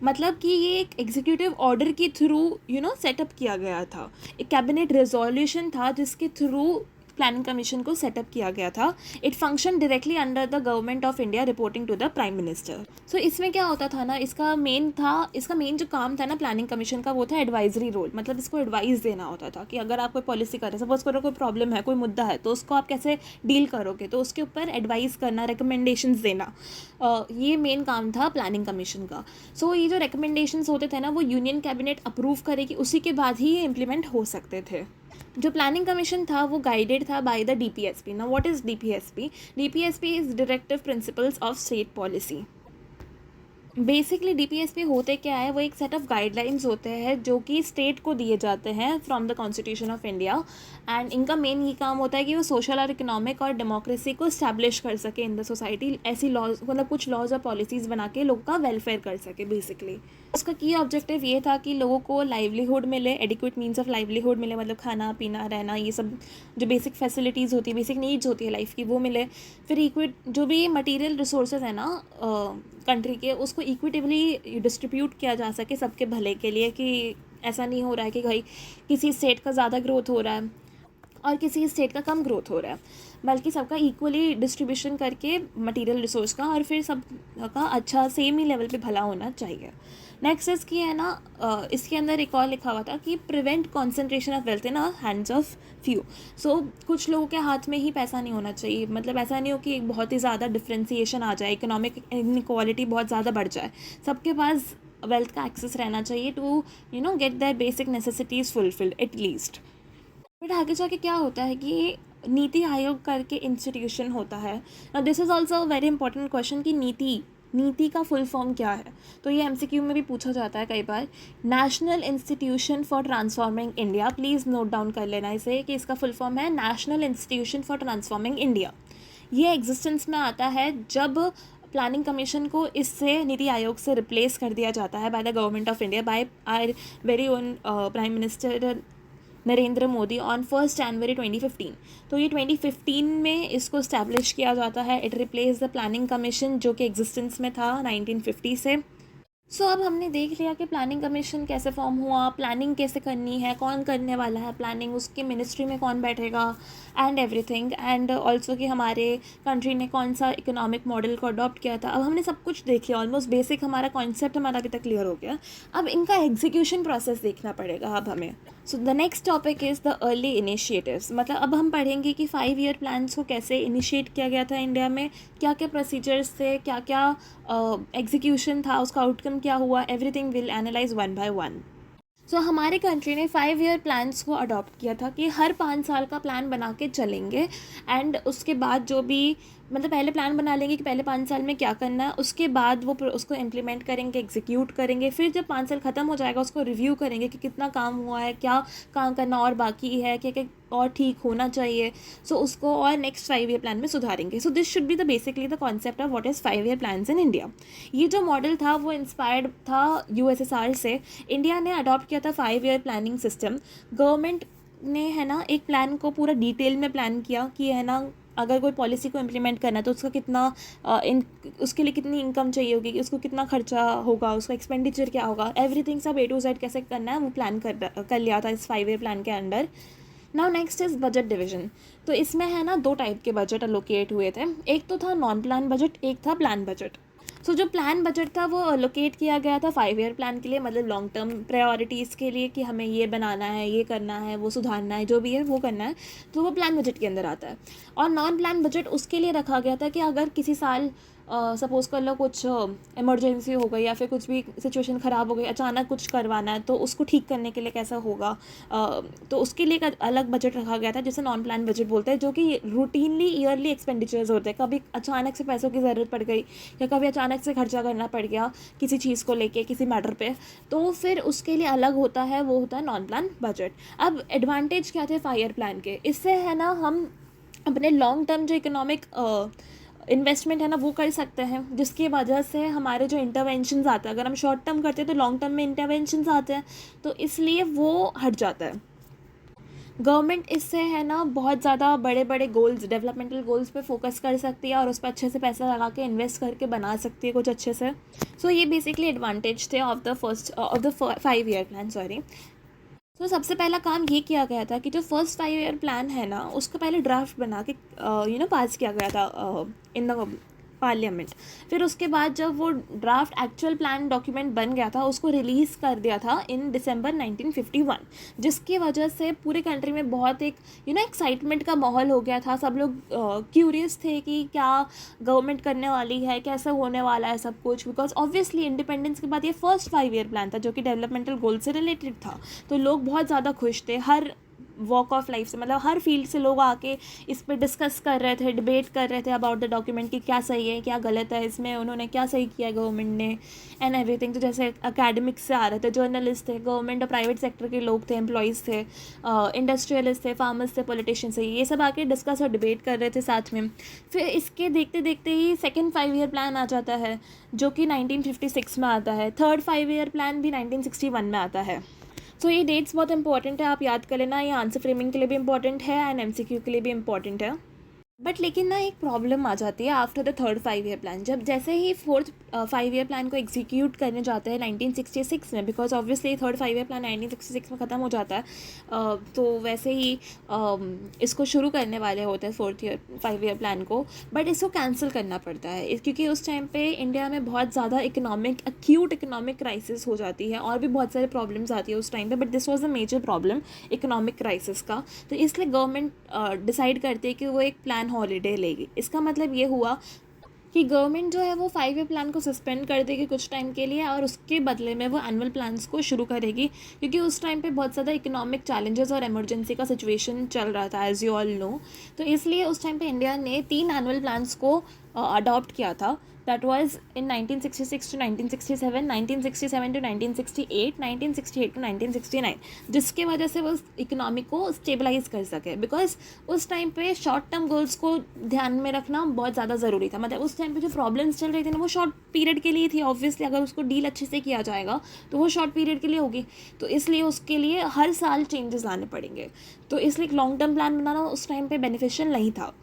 मतलब कि ये एक एग्जीक्यूटिव ऑर्डर के थ्रू सेटअप किया गया था। एक कैबिनेट रिजोल्यूशन था जिसके थ्रू प्लानिंग कमीशन को सेटअप किया गया था। It function directly under the government of India reporting to the prime minister. So इसमें क्या होता था ना, इसका मेन जो काम था ना प्लानिंग कमीशन का, वो था एडवाइजरी रोल। मतलब इसको एडवाइस देना होता था कि अगर आप कोई पॉलिसी कर रहे हैं, सपोज करो कोई प्रॉब्लम है, कोई मुद्दा है, तो उसको आप कैसे डील करोगे, तो उसके ऊपर एडवाइस करना, रिकमेंडेशंस देना, ये मेन काम था प्लानिंग कमीशन का। सो ये जो रिकमेंडेशंस होते थे ना वो यूनियन कैबिनेट अप्रूव करेगी, उसी के बाद ही ये इम्प्लीमेंट हो सकते थे। जो प्लानिंग कमीशन था वो गाइडेड था बाय द DPSP। ना what is DPSP? DPSP is directive principles of state policy. Basically DPSP होते क्या है, वो एक सेट ऑफ गाइडलाइंस होते हैं जो कि स्टेट को दिए जाते हैं from the constitution of India. And इनका मेन ये काम होता है कि वो सोशल और इकोनॉमिक और डेमोक्रेसी को इस्टेब्लिश कर सके इन द सोसाइटी। ऐसी लॉज, मतलब कुछ लॉज और पॉलिसीज़ बना के लोगों का वेलफेयर कर सके बेसिकली। उसका की ऑब्जेक्टिव ये था कि लोगों को लाइवलीहुड मिले, एडिक्वेट मीन्स ऑफ लाइवलीहुड मिले, मतलब खाना पीना रहना, ये सब जो बेसिक फैसिलिटीज़ होती है, बेसिक नीड्स होती है लाइफ की, वो मिले। फिर इक्विट जो भी मटेरियल रिसोर्सेज है ना कंट्री के, उसको इक्विटेबली डिस्ट्रीब्यूट किया जा सके सबके भले के लिए, कि ऐसा नहीं हो रहा है कि भाई किसी स्टेट का ज़्यादा ग्रोथ हो रहा है और किसी स्टेट का कम ग्रोथ हो रहा है, बल्कि सबका इक्वली डिस्ट्रीब्यूशन करके मटेरियल रिसोर्स का, और फिर सब का अच्छा सेम ही लेवल पे भला होना चाहिए। नेक्स्ट इसकी है ना इसके अंदर एक और लिखा हुआ था कि prevent concentration of wealth in hands of few. So कुछ लोगों के हाथ में ही पैसा नहीं होना चाहिए, मतलब ऐसा नहीं हो कि एक बहुत ही ज़्यादा डिफ्रेंसिएशन आ जाए, इकोनॉमिक इनइक्वालिटी बहुत ज़्यादा बढ़ जाए। सबके पास वेल्थ का एक्सेस रहना चाहिए to get their basic necessities fulfilled at least. But आगे जाके क्या होता है कि नीति आयोग करके इंस्टीट्यूशन होता है। Now this is also very important question कि नीति का फुल फॉर्म क्या है। तो ये एमसीक्यू में भी पूछा जाता है कई बार। National institution for transforming India, please note down कर लेना इसे कि इसका फुल फॉर्म है national institution for transforming India. ये एग्जिस्टेंस में आता है जब प्लानिंग कमीशन को इससे नीति आयोग से रिप्लेस कर दिया जाता है by the government of India, by our very own prime minister Narendra Modi on 1 January 2015। तो ये 2015 में इसको इस्टेब्लिश किया जाता है। It replace the planning commission जो कि एग्जिस्टेंस में था 1950 से। सो अब हमने देख लिया कि प्लानिंग कमीशन कैसे फॉर्म हुआ, प्लानिंग कैसे करनी है, कौन करने वाला है प्लानिंग, उसके मिनिस्ट्री में कौन बैठेगा एंड एवरीथिंग, एंड ऑल्सो कि हमारे कंट्री ने कौन सा इकोनॉमिक मॉडल को अडॉप्ट किया था। अब हमने सब कुछ देख लिया, ऑलमोस्ट बेसिक हमारा कॉन्सेप्ट हमारा अभी तक क्लियर हो गया। अब इनका एग्जीक्यूशन प्रोसेस देखना पड़ेगा अब हमें। So the next topic is the early initiatives. मतलब अब हम पढ़ेंगे कि 5 ईयर प्लान्स को कैसे इनिशिएट किया गया था इंडिया में, क्या क्या प्रोसीजर्स थे, क्या क्या एग्जीक्यूशन था, उसका आउटकम क्या हुआ, everything will analyse one by one. So हमारे कंट्री ने 5 ईयर प्लान्स को अडॉप्ट किया था कि हर 5 साल का प्लान बना के चलेंगे। एंड उसके बाद जो भी, मतलब पहले प्लान बना लेंगे कि पहले 5 साल में क्या करना है, उसके बाद वो उसको इम्प्लीमेंट करेंगे, एग्जीक्यूट करेंगे। फिर जब 5 साल ख़त्म हो जाएगा उसको रिव्यू करेंगे कि कितना काम हुआ है, क्या काम करना और बाकी है, क्या क्या और ठीक होना चाहिए। सो उसको और नेक्स्ट 5 ईयर प्लान में सुधारेंगे। So this should be the basically the concept of what is 5 year plans in India. ये जो मॉडल था वो इंस्पायर्ड था यूएसएसआर से। इंडिया ने अडॉप्ट किया था 5 ईयर प्लानिंग सिस्टम। गवर्नमेंट ने है ना एक प्लान को पूरा डिटेल में प्लान किया कि है ना अगर कोई पॉलिसी को इम्प्लीमेंट करना है तो उसका कितना उसके लिए कितनी इनकम चाहिए होगी, उसको कितना खर्चा होगा, उसका एक्सपेंडिचर क्या होगा, एवरीथिंग सब A to Z कैसे करना है वो प्लान कर लिया था इस 5 ईयर प्लान के under. Now next is budget division. तो इसमें है ना 2 टाइप के बजट अलोकेट हुए थे। एक तो था नॉन प्लान बजट, एक था प्लान बजट। सो जो प्लान बजट था वो अलोकेट किया गया था 5 ईयर प्लान के लिए, मतलब लॉन्ग टर्म प्रायोरिटीज़ के लिए कि हमें ये बनाना है, ये करना है, वो सुधारना है, जो भी है वो करना है। तो वो प्लान बजट के अंदर आता है। और नॉन प्लान बजट उसके लिए रखा गया था कि अगर किसी साल सपोज़ कर लो कुछ इमरजेंसी हो गई या फिर कुछ भी सिचुएशन ख़राब हो गई, अचानक कुछ करवाना है, तो उसको ठीक करने के लिए कैसा होगा। तो उसके लिए एक अलग बजट रखा गया था जिसे नॉन प्लान बजट बोलते हैं, जो कि रूटीनली ईयरली एक्सपेंडिचर्स होते हैं। कभी अचानक से पैसों की ज़रूरत पड़ गई या कभी अचानक से खर्चा करना पड़ गया किसी चीज़ को लेके, किसी मैटर पे, तो फिर उसके लिए अलग होता है, वो होता है नॉन प्लान बजट। अब एडवांटेज क्या थे 5 ईयर प्लान के, इससे है ना हम अपने लॉन्ग टर्म जो इकोनॉमिक इन्वेस्टमेंट है ना वो कर सकते हैं, जिसकी वजह से हमारे जो इंटरवेंशंस आते हैं, अगर हम शॉर्ट टर्म करते हैं तो लॉन्ग टर्म में इंटरवेंशंस आते हैं, तो इसलिए वो हट जाता है। गवर्नमेंट इससे है ना बहुत ज़्यादा बड़े बड़े गोल्स, डेवलपमेंटल गोल्स पे फोकस कर सकती है और उस पर अच्छे से पैसा लगा के इन्वेस्ट करके बना सकती है कुछ अच्छे से। सो ये बेसिकली एडवांटेज थे of the 5 year plan, sorry. तो सबसे पहला काम ये किया गया था कि जो फर्स्ट 5 ईयर प्लान है ना उसका पहले ड्राफ्ट बना के पास किया गया था इन द पार्लियामेंट। फिर उसके बाद जब वो ड्राफ्ट एक्चुअल प्लान डॉक्यूमेंट बन गया था उसको रिलीज़ कर दिया था इन दिसंबर 1951, जिसकी वजह से पूरे कंट्री में बहुत एक एक्साइटमेंट का माहौल हो गया था। सब लोग क्यूरियस थे कि क्या गवर्नमेंट करने वाली है, कैसा होने वाला है सब कुछ, बिकॉज ऑब्वियसली इंडिपेंडेंस के बाद ये फर्स्ट 5 ईयर प्लान था जो कि डेवलपमेंटल गोल से रिलेटेड था। तो लोग बहुत ज़्यादा खुश थे। हर वॉक ऑफ लाइफ से, मतलब हर फील्ड से लोग आके इस पे डिस्कस कर रहे थे, डिबेट कर रहे थे अबाउट द डॉक्यूमेंट कि क्या सही है क्या गलत है, इसमें उन्होंने क्या सही किया गवर्नमेंट ने एंड एवरीथिंग। तो जैसे एकेडमिक्स से आ रहे थे, जर्नलिस्ट थे, गवर्नमेंट और प्राइवेट सेक्टर के लोग थे, एम्प्लॉयज़ थे, इंडस्ट्रियलिस्ट थे, फार्मर्स थे, पॉलिटिशियंस थे, ये सब आके डिस्कस और डिबेट कर रहे थे साथ में। फिर इसके देखते देखते ही सेकेंड 5 ईयर प्लान आ जाता है जो कि 1956 में आता है। थर्ड 5 ईयर प्लान भी 1961 में आता है। सो ये डेट्स बहुत इंपॉर्टेंट है, आप याद कर लेना। ये आंसर फ्रेमिंग के लिए भी इंपॉर्टेंट है एंड एमसीक्यू के लिए भी इंपॉर्टेंट है। बट लेकिन ना एक प्रॉब्लम आ जाती है after the third 5 year plan. जब जैसे ही फोर्थ 5 ईयर प्लान को एग्जीक्यूट करने जाते हैं 1966 में, because obviously third 5 year plan 1966 में ख़त्म हो जाता है, तो वैसे ही इसको शुरू करने वाले होते हैं फोर्थ 5 ईयर प्लान को, बट इसको कैंसिल करना पड़ता है क्योंकि उस टाइम पे इंडिया में बहुत ज़्यादा एक्यूट इकोनॉमिक क्राइसिस हो जाती है और भी बहुत सारे प्रॉब्लम्स आती है उस टाइम पे, but this was a major problem economic crisis का। तो इसलिए गवर्नमेंट डिसाइड करती है कि वो एक प्लान हॉलीडे लेगी। इसका मतलब ये हुआ कि गवर्नमेंट जो है वो 5 ईयर प्लान को सस्पेंड कर देगी कुछ टाइम के लिए और उसके बदले में वो एनुअल प्लान्स को शुरू करेगी, क्योंकि उस टाइम पे बहुत ज़्यादा इकोनॉमिक चैलेंजेस और इमरजेंसी का सिचुएशन चल रहा था, एज यू ऑल नो। तो इसलिए उस टाइम पे इंडिया ने 3 एनुअल प्लान्स को अडॉप्ट किया था। That was in 1966 to 1967, 1967 to 1968, 1968 to 1969, जिसके वजह से वो इकोनॉमी को स्टेबलाइज कर सके। बिकॉज उस टाइम पे शॉर्ट टर्म गोल्स को ध्यान में रखना बहुत ज़्यादा ज़रूरी था। मतलब उस टाइम पे जो प्रॉब्लम्स चल रही थी ना वो शॉर्ट पीरियड के लिए थी। ऑब्वियसली अगर उसको डील अच्छे से किया जाएगा तो वो शॉर्ट पीरियड के लिए होगी, तो इसलिए उसके लिए हर साल चेंजेस लाने पड़ेंगे। तो इसलिए लॉन्ग टर्म प्लान बनाना उस टाइम पे बेनिफिशियल नहीं था।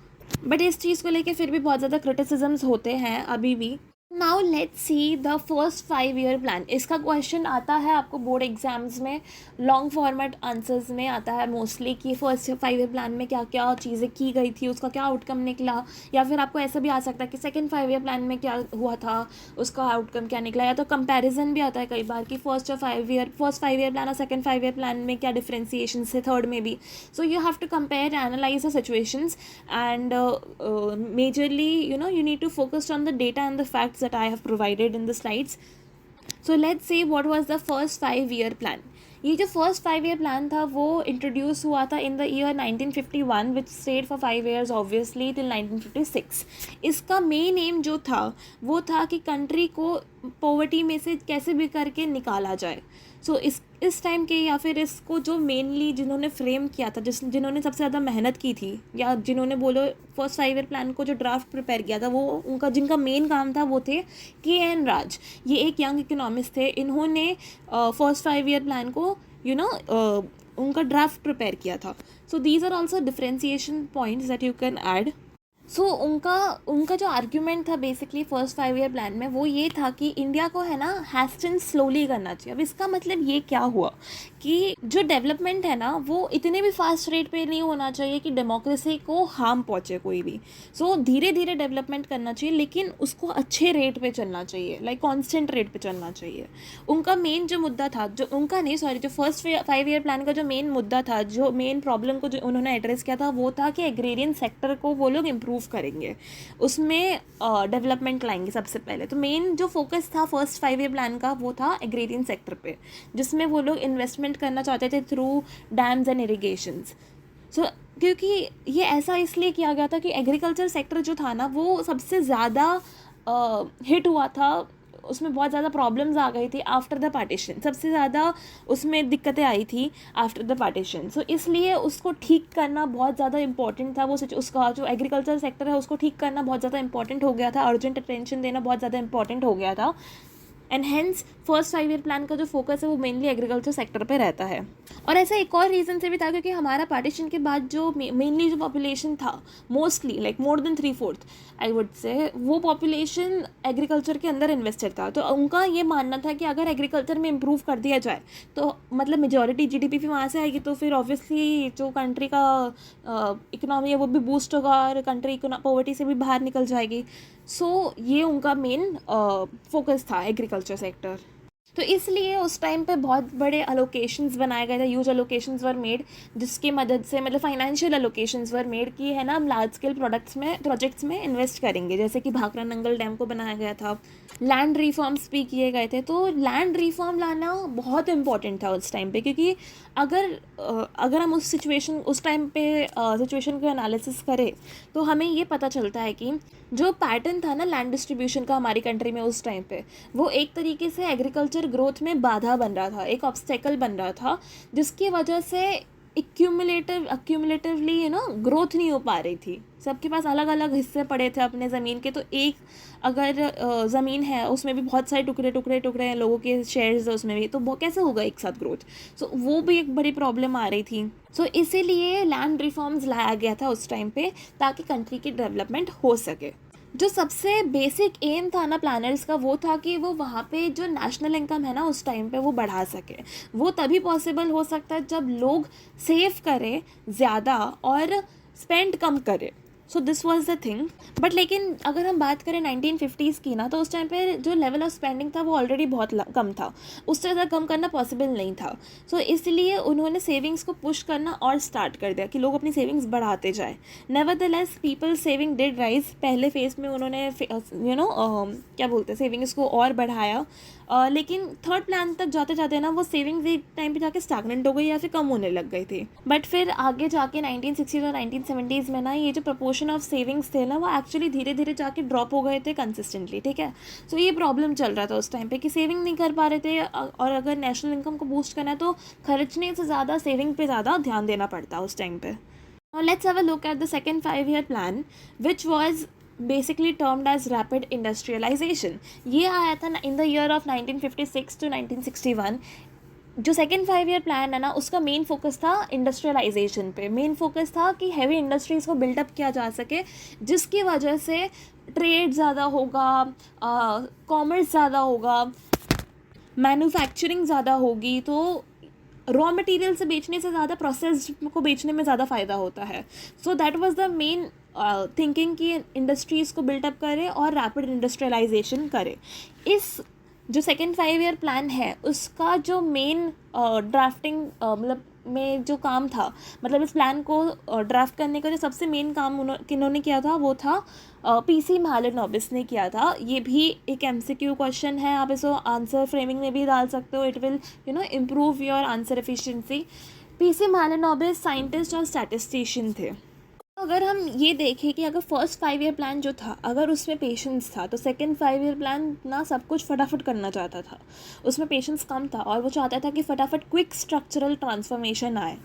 बट इस चीज़ को लेके फिर भी बहुत ज़्यादा क्रिटिसिजम्स होते हैं अभी भी। Now let's see the first 5 year plan. इसका क्वेश्चन आता है आपको बोर्ड एग्जाम्स में, लॉन्ग फॉर्मेट आंसर्स में आता है मोस्टली कि फर्स्ट 5 ईयर प्लान में क्या क्या चीज़ें की गई थी, उसका क्या आउटकम निकला, या फिर आपको ऐसा भी आ सकता है कि सेकंड 5 ईयर प्लान में क्या हुआ था, उसका आउटकम क्या निकला, या तो कंपैरिजन भी आता है कई बार कि फर्स्ट 5 ईयर प्लान और सेकंड 5 ईयर प्लान में क्या डिफ्रेंसिएशन है, थर्ड में भी। So you have to compare, analyse the situations and majorly you need to focus on the data and the facts that I have provided in the slides. So let's see what was the first 5 year plan. ये जो first 5 year plan था वो introduce हुआ था in the year 1951 which state for 5 years obviously till 1956। इसका main M जो था वो था कि कंट्री को पॉवर्टी में से कैसे भी करके निकाला जाए। सो इस टाइम के, या फिर इसको जो मेनली जिन्होंने फ्रेम किया था, जिन्होंने सबसे ज़्यादा मेहनत की थी, या जिन्होंने बोलो फर्स्ट 5 ईयर प्लान को जो ड्राफ्ट प्रिपेयर किया था, वो जिनका मेन काम था वो थे के.एन. राज। ये एक यंग इकोनॉमिस्ट थे। इन्होंने फर्स्ट 5 ईयर प्लान को उनका ड्राफ्ट प्रिपेयर किया था। So these are also differentiation points that you can add. So उनका जो आर्ग्यूमेंट था बेसिकली फर्स्ट 5 ईयर प्लान में वो ये था कि इंडिया को है ना हैस्टन स्लोली करना चाहिए। अब इसका मतलब ये क्या हुआ कि जो डेवलपमेंट है ना वो इतने भी फास्ट रेट पे नहीं होना चाहिए कि डेमोक्रेसी को हार्म पहुँचे कोई भी। सो धीरे धीरे डेवलपमेंट करना चाहिए, लेकिन उसको अच्छे रेट पे चलना चाहिए, लाइक कॉन्स्टेंट रेट पे चलना चाहिए। उनका मेन जो मुद्दा था, जो फर्स्ट 5 ईयर प्लान का जो मेन मुद्दा था, जो मेन प्रॉब्लम को जो उन्होंने एड्रेस किया था वो था कि एग्रेरियन सेक्टर को वो लोग इम्प्रूव करेंगे, उसमें डेवलपमेंट लाएंगे सबसे पहले। तो मेन जो फोकस था फर्स्ट 5 ईयर प्लान का वो था एग्रेरियन सेक्टर पे, जिसमें वो लोग इन्वेस्टमेंट करना चाहते थे थ्रू डैम्स एंड इरिगेशंस। सो क्योंकि ये ऐसा इसलिए किया गया था कि एग्रीकल्चर सेक्टर जो था ना वो सबसे ज़्यादा हिट हुआ था, उसमें बहुत ज़्यादा प्रॉब्लम्स आ गई थी आफ्टर द पार्टीशन, सबसे ज़्यादा उसमें दिक्कतें आई थी आफ्टर द पार्टीशन। सो इसलिए उसको ठीक करना बहुत ज़्यादा इंपॉर्टेंट था। उसका जो एग्रीकल्चर सेक्टर है उसको ठीक करना बहुत ज़्यादा इंपॉर्टेंट हो गया था, अर्जेंट अटेंशन देना बहुत ज़्यादा इंपॉर्टेंट हो गया था। And hence first 5 year plan का जो फोकस है वो मेनली एग्रीकल्चर सेक्टर पे रहता है। और ऐसा एक और रीज़न से भी था क्योंकि हमारा पार्टीशन के बाद जो मेनली जो पॉपुलेशन था, mostly like more than 3/4 I would say, वो पॉपुलेशन एग्रीकल्चर के अंदर इन्वेस्टेड था। तो उनका ये मानना था कि अगर एग्रीकल्चर में इम्प्रूव कर दिया जाए तो मतलब मेजॉरिटी जीडीपी भी वहाँ से आएगी, तो फिर ऑब्वियसली जो कंट्री का इकोनॉमी है वो भी बूस्ट होगा और कंट्री पॉवर्टी से भी बाहर निकल जाएगी। सो ये उनका मेन फोकस था एग्रीकल्चर सेक्टर। तो इसलिए उस टाइम पे बहुत बड़े अलोकेशंस बनाए गए थे, ह्यूज अलोकेशंस वर मेड, जिसकी मदद से मतलब फाइनेंशियल अलोकेशंस वर मेड कि है ना हम लार्ज स्केल प्रोजेक्ट्स में इन्वेस्ट करेंगे, जैसे कि भाखड़ा नंगल डैम को बनाया गया था। लैंड रिफॉर्म्स भी किए गए थे। तो लैंड रिफॉर्म लाना बहुत इंपॉर्टेंट था उस टाइम पे, क्योंकि अगर हम उस टाइम पे सिचुएशन को एनालिसिस करें तो हमें ये पता चलता है कि जो पैटर्न था ना लैंड डिस्ट्रीब्यूशन का हमारी कंट्री में उस टाइम पे, वो एक तरीके से एग्रीकल्चर ग्रोथ में बाधा बन रहा था, एक ऑब्स्टेकल बन रहा था, जिसकी वजह से अक्यूमुलेटिवली ग्रोथ नहीं हो पा रही थी। सबके पास अलग अलग हिस्से पड़े थे अपने ज़मीन के, तो एक अगर ज़मीन है उसमें भी बहुत सारे टुकड़े हैं, लोगों के शेयर्स है उसमें भी, तो वो कैसे होगा एक साथ ग्रोथ। सो वो भी एक बड़ी प्रॉब्लम आ रही थी। सो इसीलिए लैंड रिफॉर्म्स लाया गया था उस टाइम पे, ताकि कंट्री की डेवलपमेंट हो सके। जो सबसे बेसिक एम था ना प्लानर्स का, वो था कि वो वहाँ पे जो नेशनल इनकम है ना उस टाइम पे वो बढ़ा सके। वो तभी पॉसिबल हो सकता है जब लोग सेव करें ज़्यादा और स्पेंड कम करें। So this was the thing. But लेकिन अगर हम बात करें 1950s की ना, तो उस टाइम पे जो लेवल ऑफ स्पेंडिंग था वो ऑलरेडी बहुत कम था, उससे ज़्यादा कम करना पॉसिबल नहीं था। सो इसलिए उन्होंने सेविंग्स को पुश करना और स्टार्ट कर दिया कि लोग अपनी सेविंग्स बढ़ाते जाए। Nevertheless people saving did rise. पहले फेज में उन्होंने क्या बोलते हैं सेविंग्स को और बढ़ाया, लेकिन थर्ड प्लान तक जाते जाते ना वो सेविंग्स एक टाइम पे जाके स्टैग्नेंट हो गई या फिर कम होने लग गई थी। बट फिर आगे जाके 1960s और 1970s में ना ये जो प्रपोर्शन ऑफ सेविंग्स थे ना वो एक्चुअली धीरे धीरे जाके ड्रॉप हो गए थे कंसिस्टेंटली, ठीक है। सो ये प्रॉब्लम चल रहा था उस टाइम पे कि सेविंग नहीं कर पा रहे थे, और अगर नेशनल इनकम को बूस्ट करना है तो खर्चने से ज़्यादा सेविंग पे ज़्यादा ध्यान देना पड़ता उस टाइम पे। Now let's have a look at the second 5-year plan, which was basically termed as rapid industrialization. ये आया था in the year of 1956 to 1961। जो सेकेंड 5-year प्लान है ना उसका मेन फोकस था इंडस्ट्रियलाइजेशन पे। मेन फोकस था कि हैवी इंडस्ट्रीज़ को बिल्डअप किया जा सके, जिसकी वजह से ट्रेड ज़्यादा होगा, कॉमर्स ज़्यादा होगा, मैन्युफैक्चरिंग ज़्यादा होगी, तो रॉ मटेरियल से बेचने से ज़्यादा प्रोसेस्ड को बेचने में ज़्यादा फ़ायदा होता है। सो that was the main thinking कि इंडस्ट्रीज़ को बिल्डअप करे और रैपिड इंडस्ट्रियलाइजेशन करे। इस जो सेकेंड 5-year प्लान है उसका जो मेन ड्राफ्टिंग मतलब में जो काम था, मतलब इस प्लान को ड्राफ्ट करने का जो सबसे मेन काम किन्होंने किया था वो था पीसी महालनोबिस ने किया था। ये भी एक एमसीक्यू क्वेश्चन है, आप इसको आंसर फ्रेमिंग में भी डाल सकते हो, it will improve your answer efficiency. PC Mahalanobis scientist और स्टैटिस्टिशियन थे। अगर हम ये देखें कि अगर फर्स्ट 5-year प्लान जो था अगर उसमें पेशेंस था, तो सेकेंड 5-year प्लान ना सब कुछ फटाफट करना चाहता था, उसमें पेशेंस कम था और वो चाहता था कि फटाफट क्विक स्ट्रक्चरल ट्रांसफॉर्मेशन आए।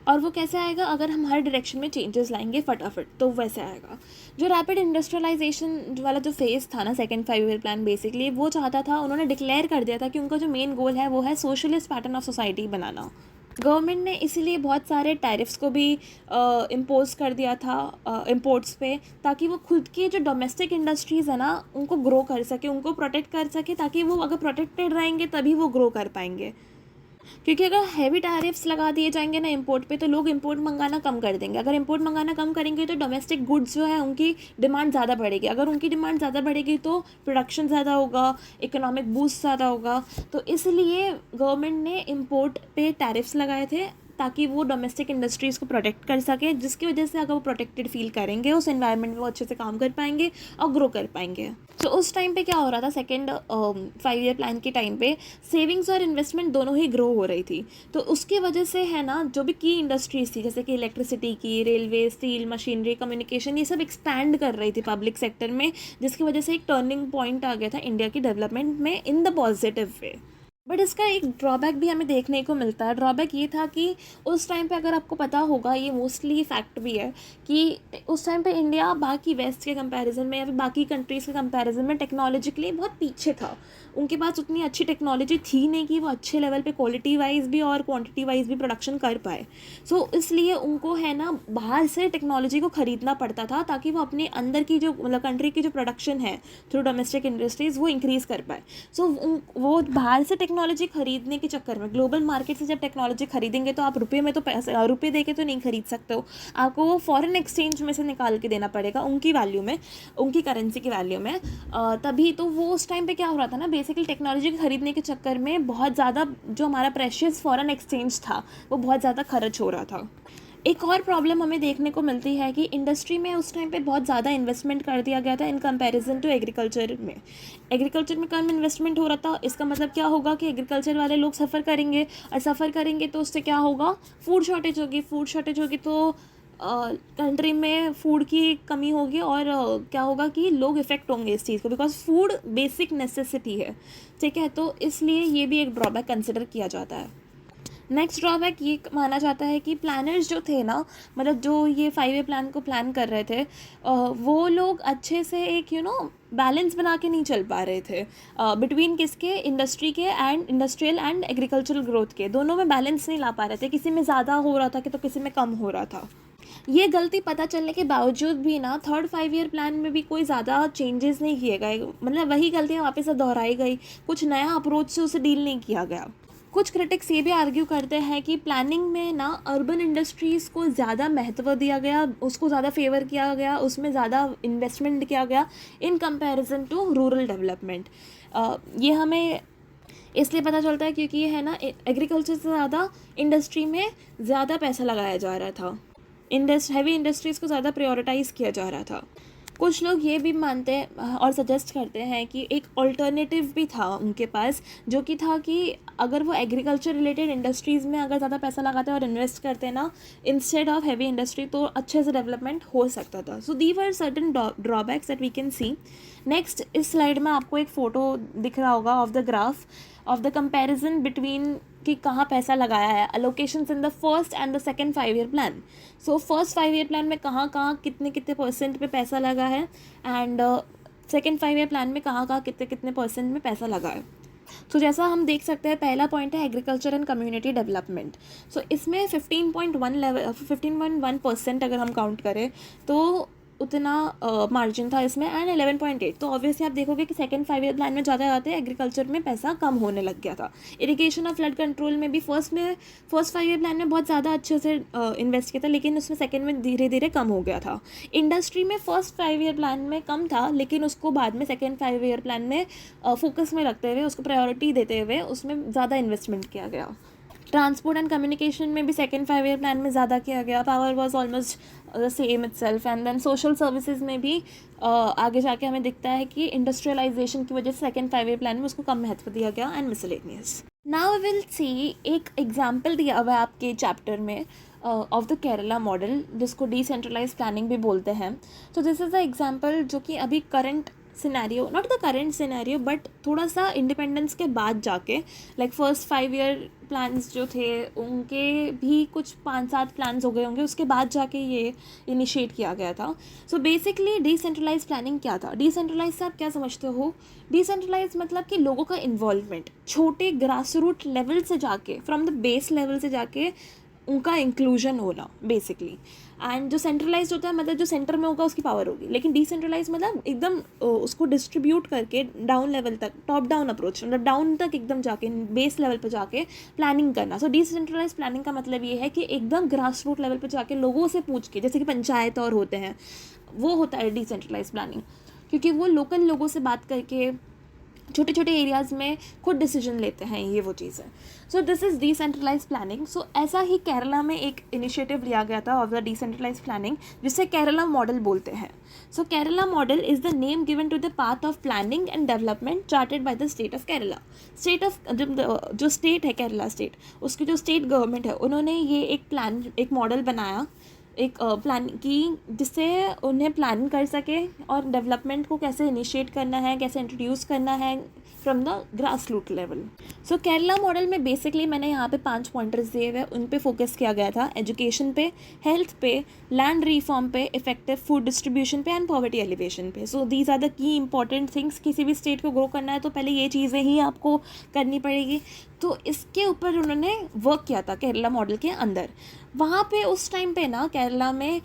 और वो कैसे आएगा, अगर हम हर डायरेक्शन में चेंजेस लाएंगे फटाफट, तो वैसे आएगा। जो रैपिड इंडस्ट्रियलाइजेशन वाला जो फेज़ था ना सेकेंड 5-year प्लान, बेसिकली वो चाहता था, उन्होंने डिक्लेयर कर दिया था कि उनका जो मेन गोल है वो है socialist pattern of society banana. Government ने इसीलिए बहुत सारे टैरिफ्स को भी इम्पोज कर दिया था इंपोर्ट्स पे, ताकि वो खुद की जो डोमेस्टिक इंडस्ट्रीज़ है ना उनको ग्रो कर सके, उनको प्रोटेक्ट कर सके, ताकि वो अगर प्रोटेक्टेड रहेंगे तभी वो ग्रो कर पाएंगे। क्योंकि अगर हैवी टैरिफ्स लगा दिए जाएंगे ना इंपोर्ट पे, तो लोग इंपोर्ट मंगाना कम कर देंगे। अगर इंपोर्ट मंगाना कम करेंगे तो डोमेस्टिक गुड्स जो है उनकी डिमांड ज़्यादा बढ़ेगी। अगर उनकी डिमांड ज़्यादा बढ़ेगी तो प्रोडक्शन ज़्यादा होगा, इकोनॉमिक बूस्ट ज़्यादा होगा। तो इसलिए गवर्नमेंट ने इंपोर्ट पे टैरिफ्स लगाए थे ताकि वो डोमेस्टिक इंडस्ट्रीज़ को प्रोटेक्ट कर सके, जिसकी वजह से अगर वो प्रोटेक्टेड फील करेंगे उस एनवायरनमेंट में वो अच्छे से काम कर पाएंगे और ग्रो कर पाएंगे। तो उस टाइम पे क्या हो रहा था, सेकेंड 5-year प्लान के टाइम पे सेविंग्स और इन्वेस्टमेंट दोनों ही ग्रो हो रही थी। तो उसकी वजह से है ना जो भी की इंडस्ट्रीज़ थी, जैसे कि इलेक्ट्रिसिटी की, रेलवे, स्टील, मशीनरी, कम्युनिकेशन, ये सब एक्सपैंड कर रही थी पब्लिक सेक्टर में, जिसकी वजह से एक टर्निंग पॉइंट आ गया था इंडिया की डेवलपमेंट में in the positive way. But इसका एक ड्रॉबैक भी हमें देखने को मिलता है। ड्रॉबैक ये था कि उस टाइम पे, अगर आपको पता होगा, ये मोस्टली फैक्ट भी है कि उस टाइम पे इंडिया बाकी वेस्ट के कंपैरिजन में या फिर बाकी कंट्रीज़ के कंपैरिजन में टेक्नोलॉजिकली बहुत पीछे था। उनके पास उतनी अच्छी टेक्नोलॉजी थी नहीं कि वो अच्छे लेवल पे क्वालिटी वाइज भी और क्वांटिटी वाइज भी प्रोडक्शन कर पाए। सो इसलिए उनको है ना बाहर से टेक्नोलॉजी को ख़रीदना पड़ता था, ताकि वो अपने अंदर की जो मतलब कंट्री की जो प्रोडक्शन है थ्रू डोमेस्टिक इंडस्ट्रीज़ वो इंक्रीज़ कर पाए। सो वो बाहर से टेक्नोलॉजी खरीदने के चक्कर में, ग्लोबल मार्केट से जब टेक्नोलॉजी खरीदेंगे तो आप रुपये में तो पैसे रुपये दे के तो नहीं खरीद सकते हो, आपको वो फॉरेन एक्सचेंज में से निकाल के देना पड़ेगा उनकी वैल्यू में, उनकी करेंसी की वैल्यू में, तभी तो वो उस टाइम पे क्या हो रहा था ना, बेसिकली टेक्नोलॉजी खरीदने के चक्कर में बहुत ज़्यादा जो हमारा प्रेशियस फॉरेन एक्सचेंज था वो बहुत ज़्यादा खर्च हो रहा था। एक और प्रॉब्लम हमें देखने को मिलती है कि इंडस्ट्री में उस टाइम पे बहुत ज़्यादा इन्वेस्टमेंट कर दिया गया था इन कंपैरिजन टू एग्रीकल्चर में। एग्रीकल्चर में कम इन्वेस्टमेंट हो रहा था, इसका मतलब क्या होगा कि एग्रीकल्चर वाले लोग सफ़र करेंगे, और सफ़र करेंगे तो उससे क्या होगा, फूड शॉर्टेज होगी, फूड शॉर्टेज होगी तो कंट्री में फूड की कमी होगी, और क्या होगा कि लोग इफ़ेक्ट होंगे इस चीज़ को, बिकॉज फूड बेसिक नेसेसिटी है, ठीक है। तो इसलिए ये भी एक ड्रॉबैक कंसिडर किया जाता है। नेक्स्ट ड्रॉबैक ये माना जाता है कि प्लानर्स जो थे ना, मतलब जो ये 5 ईयर प्लान को प्लान कर रहे थे, वो लोग अच्छे से एक बैलेंस बना के नहीं चल पा रहे थे बिटवीन किसके, इंडस्ट्री के and industrial and agricultural growth के, दोनों में बैलेंस नहीं ला पा रहे थे, किसी में ज़्यादा हो रहा था कि तो किसी में कम हो रहा था। ये गलती पता चलने के बावजूद भी ना थर्ड 5 ईयर प्लान में भी कोई ज़्यादा चेंजेस नहीं किए गए, मतलब वही गलतियाँ वापस से दोहराई गई, कुछ नया अप्रोच से उसे डील नहीं किया गया। कुछ क्रिटिक्स ये भी आर्ग्यू करते हैं कि प्लानिंग में ना अर्बन इंडस्ट्रीज़ को ज़्यादा महत्व दिया गया, उसको ज़्यादा फेवर किया गया, उसमें ज़्यादा इन्वेस्टमेंट किया गया in comparison to rural development. ये हमें इसलिए पता चलता है क्योंकि ये है ना, एग्रीकल्चर से ज़्यादा इंडस्ट्री में ज़्यादा पैसा लगाया जा रहा था, हैवी इंडस्ट्रीज़ को ज़्यादा प्रायोरिटाइज़ किया जा रहा था। कुछ लोग ये भी मानते हैं और सजेस्ट करते हैं कि एक ऑल्टरनेटिव भी था उनके पास, जो कि था कि अगर वो एग्रीकल्चर रिलेटेड इंडस्ट्रीज़ में अगर ज़्यादा पैसा लगाते और इन्वेस्ट करते ना इंस्टेड ऑफ हैवी इंडस्ट्री, तो अच्छे से डेवलपमेंट हो सकता था। So there were certain drawbacks that we can see. Next, इस स्लाइड में आपको एक फ़ोटो दिख रहा होगा of the graph of the comparison between कि कहाँ पैसा लगाया है, allocations in the first and the second 5 year plan. So first 5 year plan में कहाँ कहाँ कितने कितने परसेंट पे पैसा लगा है, एंड सेकंड 5 ईयर प्लान में कहाँ कहाँ कितने कितने परसेंट में पैसा लगा है। सो जैसा हम देख सकते हैं, पहला पॉइंट है एग्रीकल्चर एंड कम्युनिटी डेवलपमेंट। सो इसमें 15.1% अगर हम काउंट करें तो उतना मार्जिन था इसमें, एंड 11.8। तो ऑब्वियसली आप देखोगे कि सेकंड 5 ईयर प्लान में ज़्यादा आते एग्रीकल्चर में पैसा कम होने लग गया था। इरिगेशन और फ्लड कंट्रोल में भी फर्स्ट 5 ईयर प्लान में बहुत ज़्यादा अच्छे से इन्वेस्ट किया था, लेकिन उसमें सेकंड में धीरे धीरे कम हो गया था। इंडस्ट्री में फर्स्ट 5 ईयर प्लान में कम था, लेकिन उसको बाद में सेकेंड 5 ईयर प्लान में फोकस में रखते हुए, उसको प्रायोरिटी देते हुए उसमें ज़्यादा इन्वेस्टमेंट किया गया। ट्रांसपोर्ट एंड कम्युनिकेशन में भी सेकंड 5 ईयर प्लान में ज़्यादा किया गया, power was almost the same itself. And then social services में भी आगे जाके हमें दिखता है कि इंडस्ट्रियलाइजेशन की वजह से सेकंड 5 ईयर प्लान में उसको कम महत्व दिया गया, and miscellaneous. Now we will see एक एग्जाम्पल दिया हुआ है आपके चैप्टर में ऑफ द केरला मॉडल, जिसको डिसेंट्रलाइज प्लानिंग भी बोलते हैं। तो दिस इज़ द एग्जाम्पल जो कि अभी current scenario, not the current scenario but थोड़ा सा इंडिपेंडेंस के बाद जाके, लाइक फर्स्ट 5 ईयर प्लान्स जो थे उनके भी कुछ 5-7 प्लान्स हो गए होंगे, उसके बाद जाके ये इनिशिएट किया गया था। सो बेसिकली डिसेंट्रलाइज प्लानिंग क्या था? डिसेंट्रलाइज से आप क्या समझते हो? डिसेंट्रलाइज मतलब कि लोगों का इन्वॉल्वमेंट छोटे ग्रास रूट लेवल से जाके, फ्रॉम द बेस लेवल से जाके उनका इंक्लूजन होना बेसिकली। एंड जो सेंट्रलाइज होता है मतलब जो सेंटर में होगा उसकी पावर होगी, लेकिन डिसेंट्रलाइज मतलब एकदम उसको डिस्ट्रीब्यूट करके डाउन लेवल तक, टॉप डाउन अप्रोच, मतलब डाउन तक एकदम जाके बेस लेवल पर जाके प्लानिंग करना। सो डिसेंट्रलाइज प्लानिंग का मतलब ये है कि एकदम ग्रास रूट लेवल पर जाके लोगों से पूछ के, जैसे कि पंचायत और होते हैं, वो होता है डिसेंट्रलाइज प्लानिंग, क्योंकि वो लोकल लोगों से बात करके छोटे छोटे एरियाज़ में खुद डिसीजन लेते हैं, ये वो चीज़ है। So this is decentralise planning. So ऐसा ही केरला में एक इनिशिएटिव लिया गया था ऑफ द डिसेंट्रलाइज प्लानिंग, जिसे केरला मॉडल बोलते हैं। So Kerala model is the name given to the path of planning and development charted by the state of Kerala. State of जो स्टेट है केरला स्टेट, उसकी जो स्टेट गवर्नमेंट है, उन्होंने ये एक मॉडल बनाया, एक प्लान की, जिससे उन्हें प्लान कर सके और डेवलपमेंट को कैसे इनिशिएट करना है, कैसे इंट्रोड्यूस करना है from the grass root level. So Kerala model में बेसिकली मैंने यहाँ पे 5 पॉइंटर्स दिए हुए, उन पे फोकस किया गया था। एजुकेशन पे, हेल्थ पे, लैंड रिफॉर्म पे, इफेक्टिव फूड डिस्ट्रीब्यूशन पे, एंड पॉवर्टी एलिवेशन पे। So these are the key important things. किसी भी स्टेट को ग्रो करना है तो पहले ये चीज़ें ही आपको करनी पड़ेगी। तो इसके ऊपर उन्होंने वर्क किया था केरला मॉडल के अंदर। वहाँ पे उस टाइम पे ना केरला में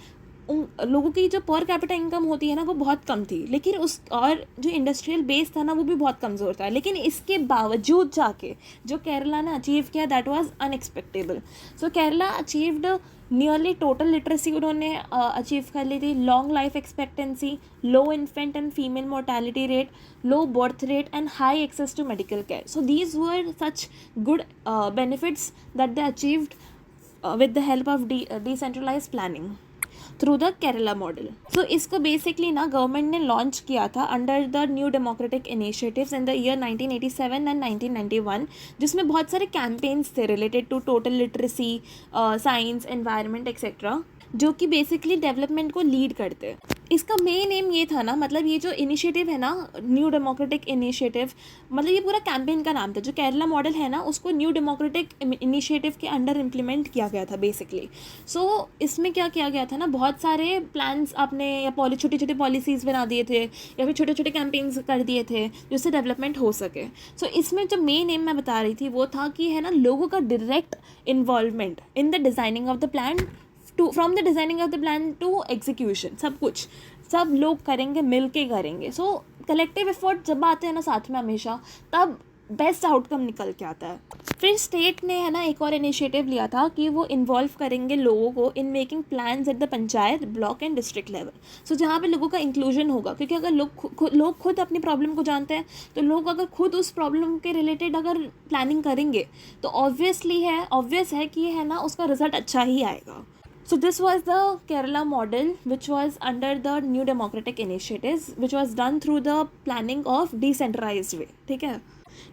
उन लोगों की जो पर कैपिटा इनकम होती है ना वो बहुत कम थी, लेकिन उस और जो इंडस्ट्रियल बेस था ना वो भी बहुत कमज़ोर था, लेकिन इसके बावजूद जाके जो केरला ने अचीव किया that was unexpectable. So Kerala achieved nearly total literacy उन्होंने अचीव कर ली थी, long life expectancy, low infant and female mortality rate, low birth rate and high access to medical care. So these were such good benefits that they achieved with the help of decentralized planning through the Kerala model. So इसको basically ना government ने launch किया था under the new democratic initiatives in the year 1987 and 1991, जिसमें बहुत सारे campaigns थे related to total literacy, science, environment etcetera, जो कि बेसिकली डेवलपमेंट को लीड करते हैं. इसका मेन एम ये था ना, मतलब ये जो इनिशिएटिव है ना न्यू डेमोक्रेटिक इनिशिएटिव, मतलब ये पूरा कैंपेन का नाम था. जो केरला मॉडल है ना उसको न्यू डेमोक्रेटिक इनिशिएटिव के अंडर इम्प्लीमेंट किया गया था बेसिकली. सो इसमें क्या किया गया था ना, बहुत सारे प्लान्स आपने या छोटी छोटी पॉलिसीज़ बना दिए थे या फिर छोटे छोटे कैंपेन्स कर दिए थे जिससे डेवलपमेंट हो सके. सो इसमें जो मेन एम मैं बता रही थी वो था कि है ना लोगों का direct involvement in the designing of the plan, to from the designing of the plan to execution. सब कुछ सब लोग करेंगे, मिल के करेंगे. सो कलेक्टिव एफर्ट जब आते हैं ना साथ में हमेशा, तब बेस्ट आउटकम निकल के आता है. फिर स्टेट ने है ना एक और इनिशिएटिव लिया था कि वो इन्वॉल्व करेंगे लोगों को in making plans at the panchayat, block and district level. So जहाँ पे लोगों का इंक्लूजन होगा, क्योंकि अगर लोग खुद अपनी प्रॉब्लम को जानते हैं, तो लोग अगर खुद उस प्रॉब्लम के रिलेटेड अगर प्लानिंग करेंगे तो ऑब्वियस है कि है ना उसका रिजल्ट अच्छा ही आएगा. So this was the Kerala model, which was under the new democratic initiatives, which was done through the planning of decentralized way. ठीक है.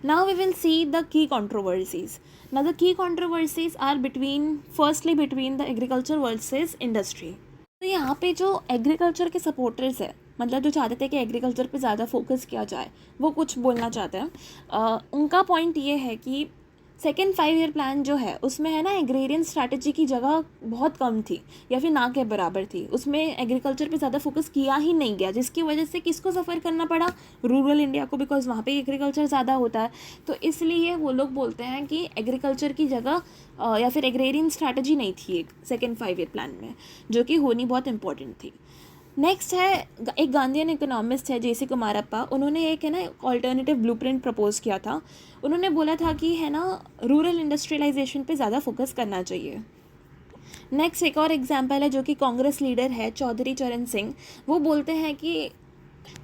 Now we will see the key controversies. Now the key controversies are firstly between the agriculture versus industry. तो यहाँ पे जो agriculture के supporters है, मतलब जो चाहते थे कि एग्रीकल्चर पे ज़्यादा फोकस किया जाए, वो कुछ बोलना चाहते हैं. उनका पॉइंट ये है कि सेकेंड 5 ईयर प्लान जो है उसमें है ना एग्रेरियन स्ट्रैटेजी की जगह बहुत कम थी या फिर ना के बराबर थी. उसमें एग्रीकल्चर पे ज़्यादा फोकस किया ही नहीं गया, जिसकी वजह से किसको सफ़र करना पड़ा, रूरल इंडिया को, बिकॉज वहाँ पे एग्रीकल्चर ज़्यादा होता है. तो इसलिए वो लोग बोलते हैं कि एग्रीकल्चर की जगह या फिर एग्रेरियन स्ट्रैटेजी नहीं थी एक सेकेंड 5 ईयर प्लान में, जो कि होनी बहुत इंपॉर्टेंट थी. नेक्स्ट है एक गांधीयन इकोनॉमिस्ट है JC कुमारप्पा. उन्होंने एक है ना ऑल्टरनेटिव ब्लूप्रिंट प्रपोज किया था. उन्होंने बोला था कि है ना रूरल इंडस्ट्रियलाइजेशन पे ज़्यादा फोकस करना चाहिए. नेक्स्ट एक और एग्जांपल है जो कि कांग्रेस लीडर है चौधरी चरण सिंह. वो बोलते हैं कि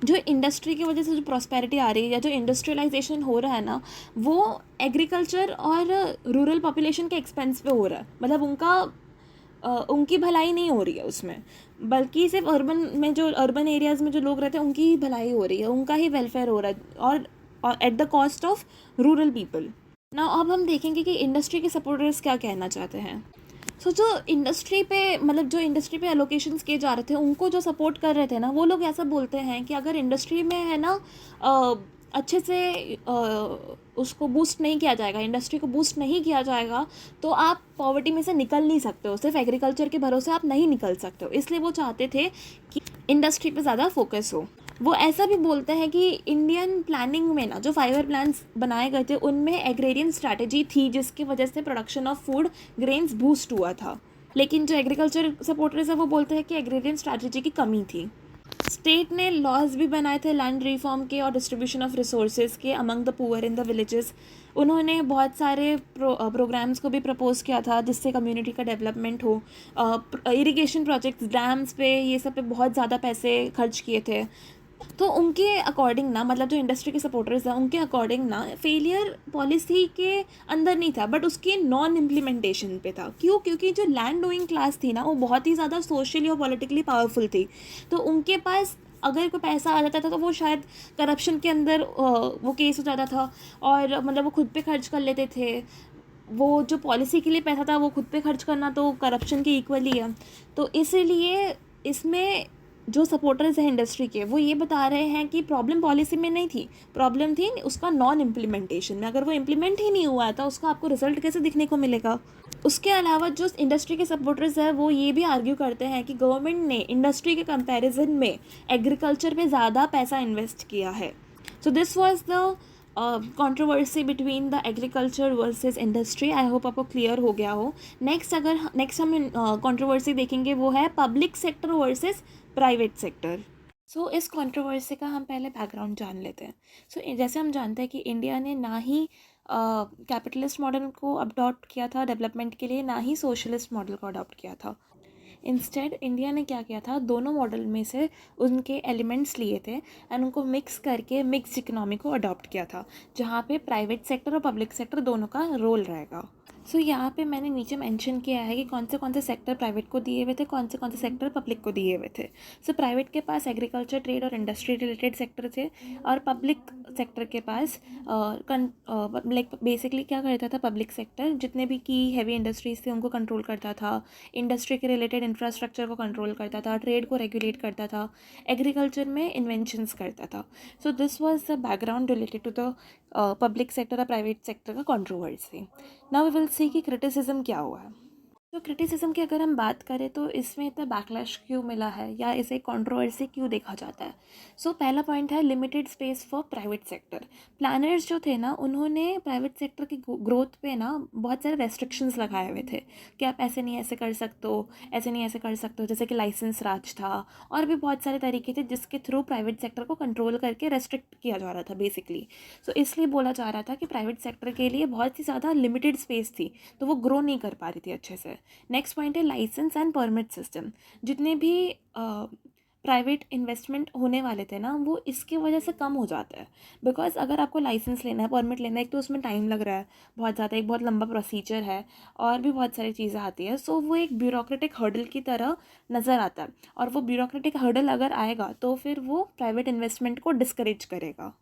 जो इंडस्ट्री की वजह से जो प्रॉस्पेरिटी आ रही है या जो इंडस्ट्रियलाइजेशन हो रहा है ना, वो एग्रीकल्चर और रूरल पॉपुलेशन के एक्सपेंस पे हो रहा है. मतलब उनकी भलाई नहीं हो रही है उसमें, बल्कि सिर्फ अर्बन एरियाज़ में जो लोग रहते हैं उनकी ही भलाई हो रही है, उनका ही वेलफेयर हो रहा है, और at the cost of rural people. ना अब हम देखेंगे कि इंडस्ट्री के सपोर्टर्स क्या कहना चाहते हैं. सो जो इंडस्ट्री पे एलोकेशंस किए जा रहे थे, उनको जो सपोर्ट कर रहे थे ना, वो लोग ऐसा बोलते हैं कि अगर इंडस्ट्री में है ना अच्छे से उसको बूस्ट नहीं किया जाएगा, इंडस्ट्री को बूस्ट नहीं किया जाएगा, तो आप पॉवर्टी में से निकल नहीं सकते हो. सिर्फ एग्रीकल्चर के भरोसे आप नहीं निकल सकते हो. इसलिए वो चाहते थे कि इंडस्ट्री पे ज़्यादा फोकस हो. वो ऐसा भी बोलते हैं कि इंडियन प्लानिंग में ना जो 5 ईयर प्लान्स बनाए गए थे उनमें एग्रेरियन स्ट्रैटेजी थी, जिसकी वजह से production of food grains boost हुआ था. लेकिन जो एग्रीकल्चर सपोर्टर्स हैं वो बोलते हैं कि एग्रेरियन स्ट्रैटेजी की कमी थी. स्टेट ने लॉज भी बनाए थे लैंड रिफॉर्म के और डिस्ट्रीब्यूशन ऑफ रिसोर्सेज के among the poor in the villages. उन्होंने बहुत सारे प्रोग्राम्स को भी प्रपोज किया था जिससे कम्युनिटी का डेवलपमेंट हो. इरिगेशन प्रोजेक्ट्स, डैम्स पे, ये सब पे बहुत ज़्यादा पैसे खर्च किए थे. तो उनके अकॉर्डिंग ना, मतलब जो इंडस्ट्री के सपोर्टर्स हैं उनके अकॉर्डिंग ना फेलियर पॉलिसी के अंदर नहीं था, बट उसके नॉन इम्प्लीमेंटेशन पे था. क्यों? क्योंकि जो लैंड ओइंग क्लास थी ना वो बहुत ही ज़्यादा सोशली और पॉलिटिकली पावरफुल थी. तो उनके पास अगर कोई पैसा आ जाता था तो वो शायद करप्शन के अंदर वो केस हो जाता था, और मतलब वो खुद पे खर्च कर लेते थे. वो जो पॉलिसी के लिए पैसा था वो खुद पे खर्च करना तो करप्शन के इक्वली है. तो इसीलिए इसमें जो सपोर्टर्स हैं इंडस्ट्री के, वो ये बता रहे हैं कि प्रॉब्लम पॉलिसी में नहीं थी, प्रॉब्लम थी उसका नॉन इम्प्लीमेंटेशन में. अगर वो इम्प्लीमेंट ही नहीं हुआ है तो उसका आपको रिजल्ट कैसे दिखने को मिलेगा. उसके अलावा जो इंडस्ट्री के सपोर्टर्स हैं वो ये भी आर्ग्यू करते हैं कि गवर्नमेंट ने इंडस्ट्री के कंपैरिजन में एग्रीकल्चर पे ज़्यादा पैसा इन्वेस्ट किया है. So this was the controversy between the agriculture versus industry. I hope आपको क्लियर हो गया हो। नेक्स्ट हम कंट्रोवर्सी देखेंगे वो है public sector versus private sector. So इस कंट्रोवर्सी का हम पहले बैकग्राउंड जान लेते हैं। सो जैसे हम जानते हैं कि इंडिया ने ना ही कैपिटलिस्ट मॉडल को अडॉप्ट किया था डेवलपमेंट के लिए, ना ही सोशलिस्ट मॉडल को अडॉप्ट किया था। इंस्टेड इंडिया ने क्या किया था, दोनों मॉडल में से उनके एलिमेंट्स लिए थे एंड उनको मिक्स करके मिक्स इकोनॉमी को अडॉप्ट किया था, जहाँ पे प्राइवेट सेक्टर और पब्लिक सेक्टर दोनों का रोल रहेगा। सो यहाँ पे मैंने नीचे मेंशन किया है कि कौन से सेक्टर प्राइवेट को दिए हुए थे, कौन से सेक्टर पब्लिक को दिए हुए थे। सो प्राइवेट के पास एग्रीकल्चर, ट्रेड और इंडस्ट्री रिलेटेड सेक्टर थे, और पब्लिक सेक्टर के पास लाइक बेसिकली क्या करता था, पब्लिक सेक्टर जितने भी की हैवी इंडस्ट्रीज थे उनको कंट्रोल करता था, इंडस्ट्री के रिलेटेड इंफ्रास्ट्रक्चर को कंट्रोल करता था, ट्रेड को रेगुलेट करता था, एग्रीकल्चर में इन्वेंशंस करता था। So this was the background related to the public sector और प्राइवेट सेक्टर का controversy. Now we will see कि क्रिटिसिज्म क्या हुआ है। तो क्रिटिसिज्म की अगर हम बात करें तो इसमें इतना बैकलैश क्यों मिला है या इसे कंट्रोवर्सी क्यों देखा जाता है। सो पहला पॉइंट है limited space for private sector. Planners जो थे ना, उन्होंने प्राइवेट सेक्टर की ग्रोथ पे ना बहुत सारे रेस्ट्रिक्शंस लगाए हुए थे कि आप ऐसे नहीं ऐसे कर सकते हो, ऐसे नहीं ऐसे कर सकते हो, जैसे कि लाइसेंस राज था और भी बहुत सारे तरीके थे जिसके थ्रू प्राइवेट सेक्टर को कंट्रोल करके रेस्ट्रिक्ट किया जा रहा था बेसिकली। सो इसलिए बोला जा रहा था कि प्राइवेट सेक्टर के लिए बहुत ही ज़्यादा लिमिटेड स्पेस थी, तो वो ग्रो नहीं कर पा रही थी अच्छे से। नेक्स्ट पॉइंट है लाइसेंस एंड परमिट सिस्टम। जितने भी प्राइवेट इन्वेस्टमेंट होने वाले थे ना, वो इसकी वजह से कम हो जाता है। बिकॉज अगर आपको लाइसेंस लेना है, परमिट लेना है, एक तो उसमें टाइम लग रहा है बहुत ज़्यादा, एक बहुत लंबा प्रोसीजर है और भी बहुत सारी चीज़ें आती है। सो वो एक ब्यूरोक्रेटिक हर्डल की तरह नज़र आता है, और वो ब्यूरोक्रेटिक हर्डल अगर आएगा तो फिर वो प्राइवेट इन्वेस्टमेंट को डिस्करेज करेगा।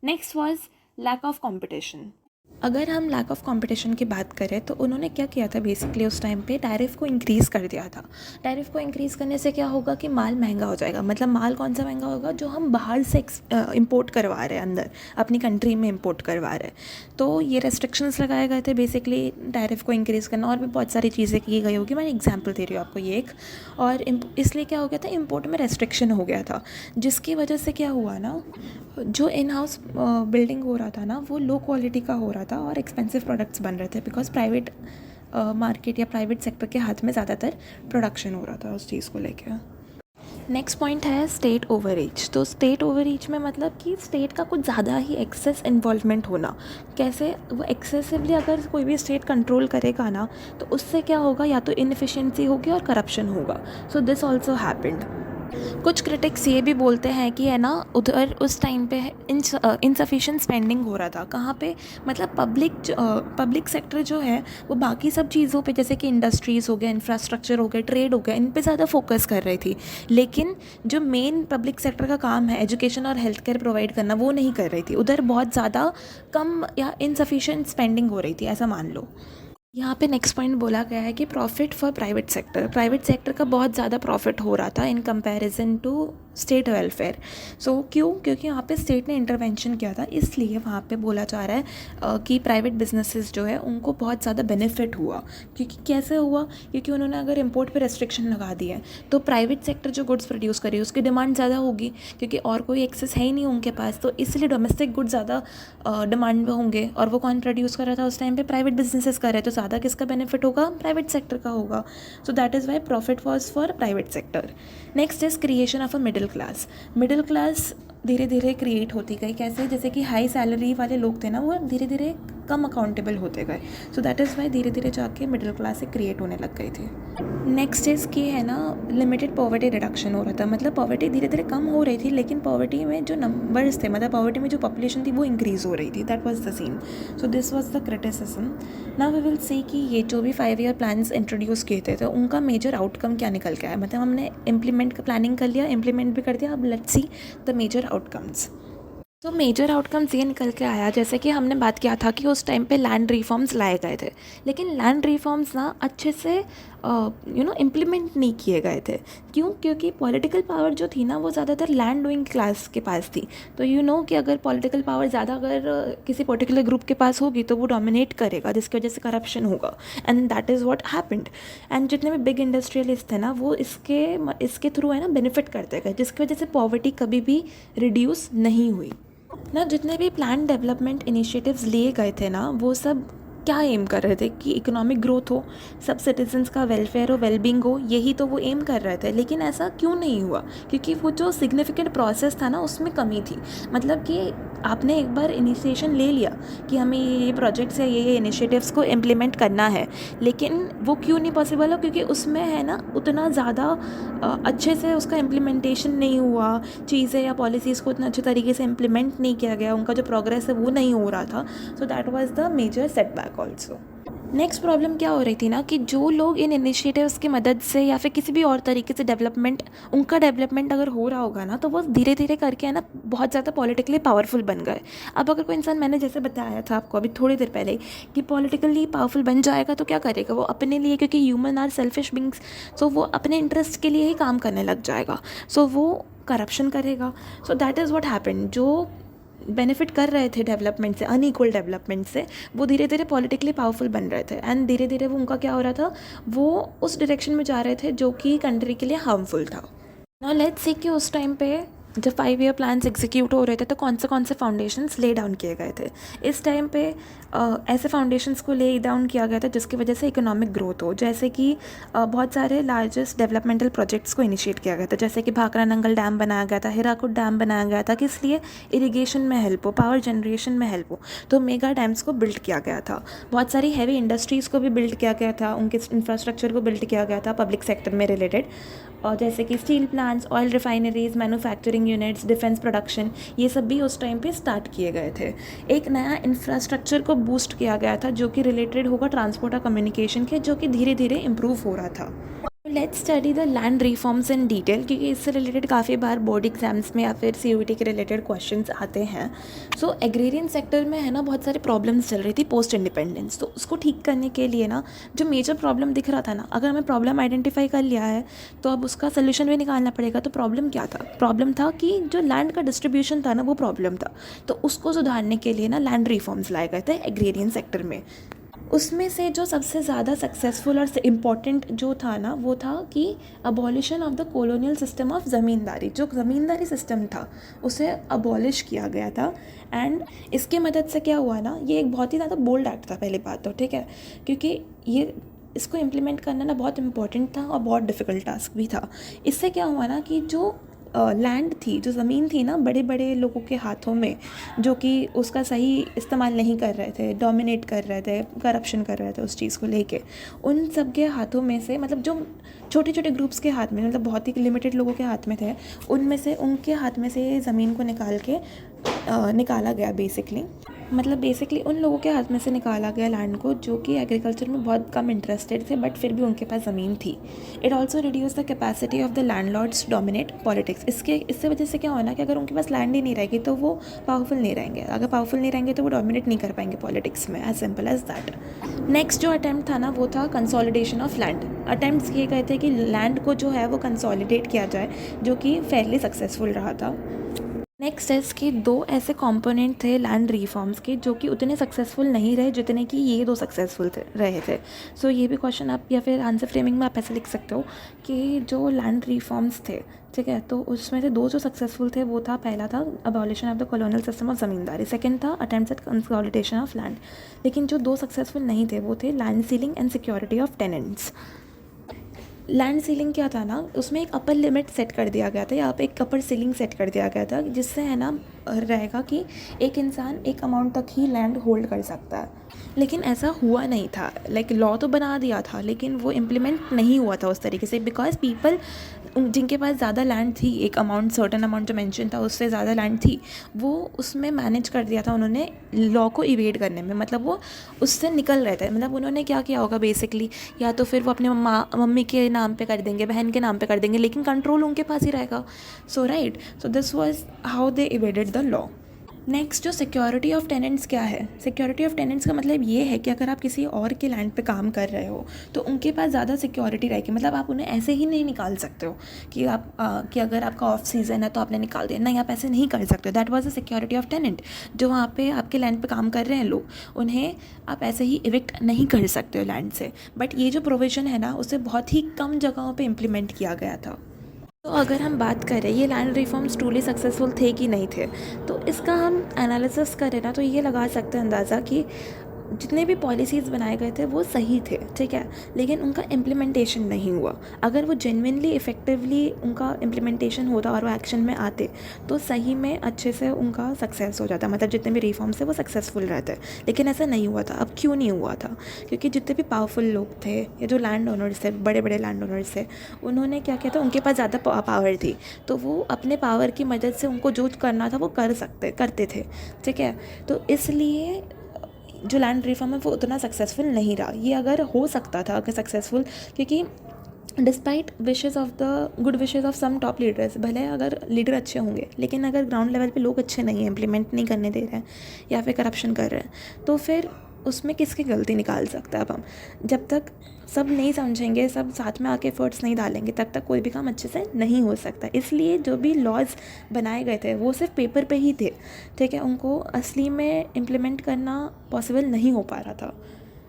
Next was lack of competition. अगर हम लैक ऑफ कंपटीशन की बात करें तो उन्होंने क्या किया था, बेसिकली उस टाइम पे टैरिफ को इंक्रीज़ कर दिया था। टैरिफ को इंक्रीज़ करने से क्या होगा कि माल महंगा हो जाएगा। मतलब माल कौन सा महंगा होगा, जो हम बाहर से इंपोर्ट करवा रहे हैं, अंदर अपनी कंट्री में इंपोर्ट करवा रहे हैं। तो ये रेस्ट्रिक्शंस लगाए गए थे बेसिकली टैरिफ को इंक्रीज़ करना, और भी बहुत सारी चीज़ें की गई होगी। मैं एग्जाम्पल दे रही हूँ आपको ये एक। और इसलिए क्या हो गया था, इम्पोर्ट में रेस्ट्रिक्शन हो गया था, जिसकी वजह से क्या हुआ ना, जो इन हाउस बिल्डिंग हो रहा था ना, वो लो क्वालिटी का हो रहा था और एक्सपेंसिव प्रोडक्ट्स बन रहे थे, बिकॉज प्राइवेट मार्केट या प्राइवेट सेक्टर के हाथ में ज़्यादातर प्रोडक्शन हो रहा था उस चीज़ को लेकर। नेक्स्ट पॉइंट है स्टेट ओवररीच। तो स्टेट ओवररीच में मतलब कि स्टेट का कुछ ज़्यादा ही एक्सेस इन्वॉल्वमेंट होना। कैसे, वो एक्सेसिवली अगर कोई भी स्टेट कंट्रोल करेगा ना, तो उससे क्या होगा, या तो इनएफिशिएंसी होगी और करप्शन होगा। So this also happened. कुछ क्रिटिक्स ये भी बोलते हैं कि है ना, उधर उस टाइम पे इनसफिशिएंट स्पेंडिंग हो रहा था। कहाँ पे, मतलब पब्लिक सेक्टर जो है वो बाकी सब चीज़ों पे, जैसे कि इंडस्ट्रीज़ हो गया, इंफ्रास्ट्रक्चर हो गया, ट्रेड हो गया, इन पे ज़्यादा फोकस कर रही थी। लेकिन जो मेन पब्लिक सेक्टर का काम है, एजुकेशन और हेल्थ केयर प्रोवाइड करना, वो नहीं कर रही थी। उधर बहुत ज़्यादा कम या इनसफिशिएंट स्पेंडिंग हो रही थी, ऐसा मान लो। यहाँ पे नेक्स्ट पॉइंट बोला गया है कि profit for private sector. Private sector का बहुत ज़्यादा प्रॉफिट हो रहा था in comparison to state welfare. So क्यों, क्योंकि वहाँ पे स्टेट ने इंटरवेंशन किया था, इसलिए वहाँ पे बोला जा रहा है कि प्राइवेट बिजनेसेस जो है उनको बहुत ज़्यादा बेनिफिट हुआ। क्योंकि कैसे हुआ, क्योंकि उन्होंने अगर इम्पोर्ट पे रेस्ट्रिक्शन लगा दिए हैं तो प्राइवेट सेक्टर जो गुड्स प्रोड्यूस करे उसकी डिमांड ज़्यादा होगी, क्योंकि और कोई एक्सेस है ही नहीं उनके पास। तो इसलिए डोमेस्टिक गुड्स ज़्यादा डिमांड में होंगे, और वो कौन प्रोड्यूस कर रहा था उस टाइम पे, प्राइवेट बिजनेसेस कर रहे, तो ज़्यादा किसका बेनिफिट होगा, प्राइवेट सेक्टर का होगा। सो that is Y profit was for private sector. Next is creation of a middle class. Middle class धीरे धीरे क्रिएट होती गई। कैसे, जैसे कि हाई सैलरी वाले लोग थे ना, वो धीरे धीरे कम अकाउंटेबल होते गए। सो दैट इज़ वाई धीरे धीरे जाके मिडिल क्लास एक क्रिएट होने लग गई थी। नेक्स्ट इज़ कि है ना, लिमिटेड पॉवर्टी रिडक्शन हो रहा था। मतलब पॉवर्टी धीरे धीरे कम हो रही थी, लेकिन पॉवर्टी में जो नंबर्स थे, मतलब पॉवर्टी में जो पॉपुलेशन थी, वो इंक्रीज़ हो रही थी। That was the scene. So this was the criticism. Now we will see कि ये जो भी 5 ईयर प्लान्स इंट्रोड्यूस किए थे, तो उनका मेजर आउटकम क्या निकल के आया। मतलब हमने इम्प्लीमेंट का प्लानिंग कर लिया, इम्प्लीमेंट भी कर दिया, अब let's see the major outcomes. तो मेजर आउटकम्स ये निकल के आया, जैसे कि हमने बात किया था कि उस टाइम पे लैंड रिफॉर्म्स लाए गए थे, लेकिन लैंड रिफॉर्म्स ना अच्छे से इम्प्लीमेंट नहीं किए गए थे। क्यों, क्योंकि पॉलिटिकल पावर जो थी ना, वो ज़्यादातर लैंड डूइंग क्लास के पास थी। तो कि अगर पॉलिटिकल पावर ज़्यादा अगर किसी पर्टिकुलर ग्रुप के पास होगी तो वो डोमिनेट करेगा, जिसकी वजह से करप्शन होगा, and that is what happened. And जितने भी बिग इंडस्ट्रियलिस्ट थे ना, वो इसके थ्रू है ना बेनिफिट करते गए, जिसकी वजह से पॉवर्टी कभी भी रिड्यूस नहीं हुई। ना जितने भी प्लान डेवलपमेंट इनिशिएटिव्स लिए गए थे ना, वो सब क्या एम कर रहे थे कि इकोनॉमिक ग्रोथ हो, सब सिटीजन्स का वेलफेयर हो, वेलबींग हो, यही तो वो एम कर रहे थे। लेकिन ऐसा क्यों नहीं हुआ? क्योंकि वो जो सिग्निफिकेंट प्रोसेस था ना, उसमें कमी थी। मतलब कि आपने एक बार इनिशिएशन ले लिया कि हमें ये प्रोजेक्ट्स या ये इनिशिएटिव्स को इम्प्लीमेंट करना है, लेकिन वो क्यों नहीं पॉसिबल हो? क्योंकि उसमें है ना उतना ज़्यादा अच्छे से उसका इम्प्लीमेंटेशन नहीं हुआ, चीज़ें या पॉलिसीज़ को उतना अच्छे तरीके से इम्प्लीमेंट नहीं किया गया, उनका जो प्रोग्रेस है वो नहीं हो रहा था। So that was the major setback also. Next problem क्या हो रही थी ना, कि जो लोग इन इनिशिएटिव्स की मदद से या फिर किसी भी और तरीके से डेवलपमेंट, उनका डेवलपमेंट अगर हो रहा होगा ना, तो वो धीरे धीरे करके है ना बहुत ज़्यादा पॉलिटिकली पावरफुल बन गए। अब अगर कोई इंसान, मैंने जैसे बताया था आपको अभी थोड़ी देर पहले, कि पॉलिटिकली पावरफुल बन जाएगा तो क्या करेगा वो अपने लिए, क्योंकि ह्यूमन आर सेल्फिश बींग्स, सो वो अपने इंटरेस्ट के लिए ही काम करने लग जाएगा। सो वो करप्शन करेगा। सो दैट इज़ व्हाट हैपेंड। जो बेनिफिट कर रहे थे डेवलपमेंट से, अनइक्वल डेवलपमेंट से, वो धीरे धीरे पॉलिटिकली पावरफुल बन रहे थे, एंड धीरे धीरे वो उनका क्या हो रहा था, वो उस डायरेक्शन में जा रहे थे जो कि कंट्री के लिए हार्मफुल था। नाउ लेट्स सी कि उस टाइम पे जब 5 ईयर प्लान्स एग्जीक्यूट हो रहे थे तो कौन से फाउंडेशंस ले डाउन किए गए थे। इस टाइम पे ऐसे फाउंडेशंस को ले डाउन किया गया था जिसकी वजह से इकोनॉमिक ग्रोथ हो, जैसे कि बहुत सारे लार्जेस्ट डेवलपमेंटल प्रोजेक्ट्स को इनिशिएट किया गया था, जैसे कि भाखरा नंगल डैम बनाया गया था, हीराकुद डैम बनाया गया था, किस लिए? इरिगेशन में हेल्प हो, पावर जनरेशन में हेल्प हो, तो मेगा डैम्स को बिल्ड किया गया था। बहुत सारी हैवी इंडस्ट्रीज़ को भी बिल्ड किया गया था, उनके इंफ्रास्ट्रक्चर को बिल्ड किया गया था पब्लिक सेक्टर में रिलेटेड, और जैसे कि steel plants, oil refineries, manufacturing units, defence production, ये सब भी उस टाइम पे स्टार्ट किए गए थे। एक नया इंफ्रास्ट्रक्चर को बूस्ट किया गया था जो कि रिलेटेड होगा ट्रांसपोर्ट और कम्युनिकेशन के, जो कि धीरे धीरे इम्प्रूव हो रहा था। Let's study the land reforms in detail, क्योंकि इससे रिलेटेड काफ़ी बार बोर्ड एग्जाम्स में या फिर CUET के रिलेटेड क्वेश्चंस आते हैं। सो एग्रेरियन सेक्टर में है ना बहुत सारी प्रॉब्लम्स चल रही थी पोस्ट इंडिपेंडेंस, तो उसको ठीक करने के लिए ना जो मेजर प्रॉब्लम दिख रहा था ना, अगर हमें प्रॉब्लम आइडेंटिफाई कर लिया है तो अब उसका सोल्यूशन भी निकालना पड़ेगा। तो प्रॉब्लम क्या था? प्रॉब्लम था कि जो लैंड का डिस्ट्रीब्यूशन था ना, वो प्रॉब्लम था। तो उसको सुधारने के लिए ना लैंड रिफॉर्म्स लाए गए थे एग्रेरियन सेक्टर में। उसमें से जो सबसे ज़्यादा सक्सेसफुल और इम्पॉर्टेंट जो था ना, वो था कि abolition of the colonial system of zamindari. जो ज़मींदारी सिस्टम था उसे अबॉलिश किया गया था, एंड इसके मदद से क्या हुआ ना, ये एक बहुत ही ज़्यादा बोल्ड एक्ट था पहली बात तो, ठीक है, क्योंकि ये इसको इम्प्लीमेंट करना ना बहुत इंपॉर्टेंट था और बहुत डिफ़िकल्ट टास्क भी था। इससे क्या हुआ ना कि जो लैंड थी, जो ज़मीन थी ना बड़े बड़े लोगों के हाथों में, जो कि उसका सही इस्तेमाल नहीं कर रहे थे, डोमिनेट कर रहे थे, करप्शन कर रहे थे उस चीज़ को लेके, उन सब के हाथों में से, मतलब जो छोटे छोटे ग्रुप्स के हाथ में, मतलब बहुत ही लिमिटेड लोगों के हाथ में थे, उनमें से उनके हाथ में से ज़मीन को निकाल के निकाला गया बेसिकली। मतलब बेसिकली उन लोगों के हाथ में से निकाला गया लैंड को जो कि एग्रीकल्चर में बहुत कम इंटरेस्टेड थे, बट फिर भी उनके पास ज़मीन थी। It also reduce the capacity of the landlords dominate politics. इससे वजह से क्या होना कि अगर उनके पास लैंड ही नहीं रहेगी तो वो पावरफुल नहीं रहेंगे, अगर पावरफुल नहीं रहेंगे तो वो डोमिनेट नहीं कर पाएंगे पॉलिटिक्स में, as simple as that. Next जो अटैम्प्ट था ना, वो था कंसोलिडेशन ऑफ लैंड। अटैम्प्ट्स किए गए थे कि लैंड को जो है वो कंसोलिडेट किया जाए, जो कि फेयरली सक्सेसफुल रहा था। नेक्स्ट है कि 2 ऐसे कंपोनेंट थे लैंड रिफॉर्म्स के जो कि उतने सक्सेसफुल नहीं रहे जितने कि ये 2 सक्सेसफुल रहे थे। सो ये भी क्वेश्चन आप या फिर आंसर फ्रेमिंग में आप ऐसे लिख सकते हो कि जो लैंड रिफॉर्म्स थे, ठीक है, तो उसमें से 2 जो सक्सेसफुल थे वो था, पहला था abolition of the colonial system of zamindari, second था attempts at consolidation of land. लेकिन जो 2 सक्सेसफुल नहीं थे वो थे land ceiling and security of tenants. Land ceiling क्या था ना, उसमें एक अपर लिमिट सेट कर दिया गया था, या एक अपर सीलिंग सेट कर दिया गया था, जिससे है ना रहेगा कि एक इंसान एक अमाउंट तक ही लैंड होल्ड कर सकता है। लेकिन ऐसा हुआ नहीं था, लाइक लॉ तो बना दिया था लेकिन वो इम्प्लीमेंट नहीं हुआ था उस तरीके से, बिकॉज पीपल जिनके पास ज़्यादा लैंड थी, एक अमाउंट सर्टन अमाउंट जो मेंशन था उससे ज़्यादा लैंड थी, वो उसमें मैनेज कर दिया था उन्होंने लॉ को इवेड करने में, मतलब वो उससे निकल रहे थे। मतलब उन्होंने क्या किया होगा बेसिकली, या तो फिर वो अपने मम्मी के नाम पे कर देंगे, बहन के नाम पे कर देंगे, लेकिन कंट्रोल उनके पास ही रहेगा। So right, so this was how they evaded the law. Next जो सिक्योरिटी ऑफ टेनेंट्स क्या है, सिक्योरिटी ऑफ टेनेंट्स का मतलब ये है कि अगर आप किसी और के लैंड पे काम कर रहे हो तो उनके पास ज़्यादा सिक्योरिटी रहेगी। मतलब आप उन्हें ऐसे ही नहीं निकाल सकते हो कि आप कि अगर आपका ऑफ सीज़न है तो आपने निकाल दिया, नहीं, आप ऐसे नहीं कर सकते हो। That was the security of tenant. जो वहाँ पे आपके लैंड पे काम कर रहे हैं लोग, उन्हें आप ऐसे ही इविक्ट नहीं कर सकते हो लैंड से। बट ये जो प्रोविज़न है ना, उसे बहुत ही कम जगहों पर इम्प्लीमेंट किया गया था। तो अगर हम बात करें ये लैंड रिफॉर्म्स ट्रूली सक्सेसफुल थे कि नहीं थे, तो इसका हम एनालिसिस करें ना तो ये लगा सकते हैं अंदाज़ा कि जितने भी पॉलिसीज़ बनाए गए थे वो सही थे, ठीक है, लेकिन उनका इम्प्लीमेंटेशन नहीं हुआ। अगर वो जेन्युइनली इफ़ेक्टिवली उनका इम्प्लीमेंटेशन होता और वो एक्शन में आते तो सही में अच्छे से उनका सक्सेस हो जाता, मतलब जितने भी रिफॉर्म्स थे वो सक्सेसफुल रहते। लेकिन ऐसा नहीं हुआ था। अब क्यों नहीं हुआ था? क्योंकि जितने भी पावरफुल लोग थे या जो लैंड ओनर्स थे, बड़े बड़े लैंड ओनर्स थे, उन्होंने क्या किया था, उनके पास ज़्यादा पावर थी, तो वो अपने पावर की मदद से उनको जो करना था वो करते थे, ठीक है। तो इसलिए जो लैंड रिफॉर्म है वो उतना सक्सेसफुल नहीं रहा। ये अगर हो सकता था अगर सक्सेसफुल, क्योंकि despite wishes of the good wishes of some top leaders, भले अगर लीडर अच्छे होंगे लेकिन अगर ग्राउंड लेवल पे लोग अच्छे नहीं हैं, इम्प्लीमेंट नहीं करने दे रहे हैं या फिर करप्शन कर रहे हैं, तो फिर उसमें किसकी गलती निकाल सकते हैं? अब हम जब तक सब नहीं समझेंगे, सब साथ में आके एफर्ट्स नहीं डालेंगे, तब तक कोई भी काम अच्छे से नहीं हो सकता। इसलिए जो भी लॉज बनाए गए थे वो सिर्फ पेपर पे ही थे, ठीक है, उनको असली में इम्प्लीमेंट करना पॉसिबल नहीं हो पा रहा था।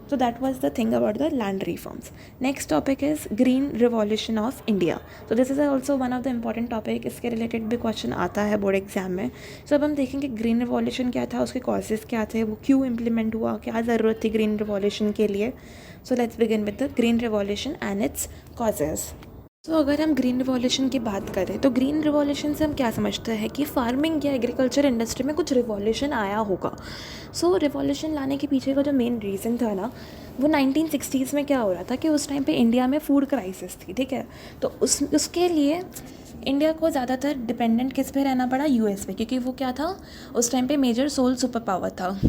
So that was the thing about the land reforms. Next topic is green revolution of India. So this is also one of the important topic. इसके related भी question आता है बोर्ड एग्जाम में. So अब हम देखेंगे ग्रीन रिवॉल्यूशन क्या था, उसके कॉजेज़ क्या थे, वो क्यों इम्प्लीमेंट हुआ, क्या ज़रूरत थी ग्रीन रिवॉल्यूशन के लिए. So let's begin with the green revolution and its causes. तो अगर हम ग्रीन रिवॉल्यूशन की बात करें तो ग्रीन रिवॉल्यूशन से हम क्या समझते हैं कि फार्मिंग या एग्रीकल्चर इंडस्ट्री में कुछ रिवॉल्यूशन आया होगा। सो रिवॉल्यूशन लाने के पीछे का जो मेन रीज़न था ना, वो 1960s में क्या हो रहा था कि उस टाइम पे इंडिया में फूड क्राइसिस थी, ठीक है। तो उसके लिए इंडिया को ज़्यादातर डिपेंडेंट किस पे रहना पड़ा, यूएस पे, क्योंकि वो क्या था उस टाइम पे मेजर सोल सुपर पावर था।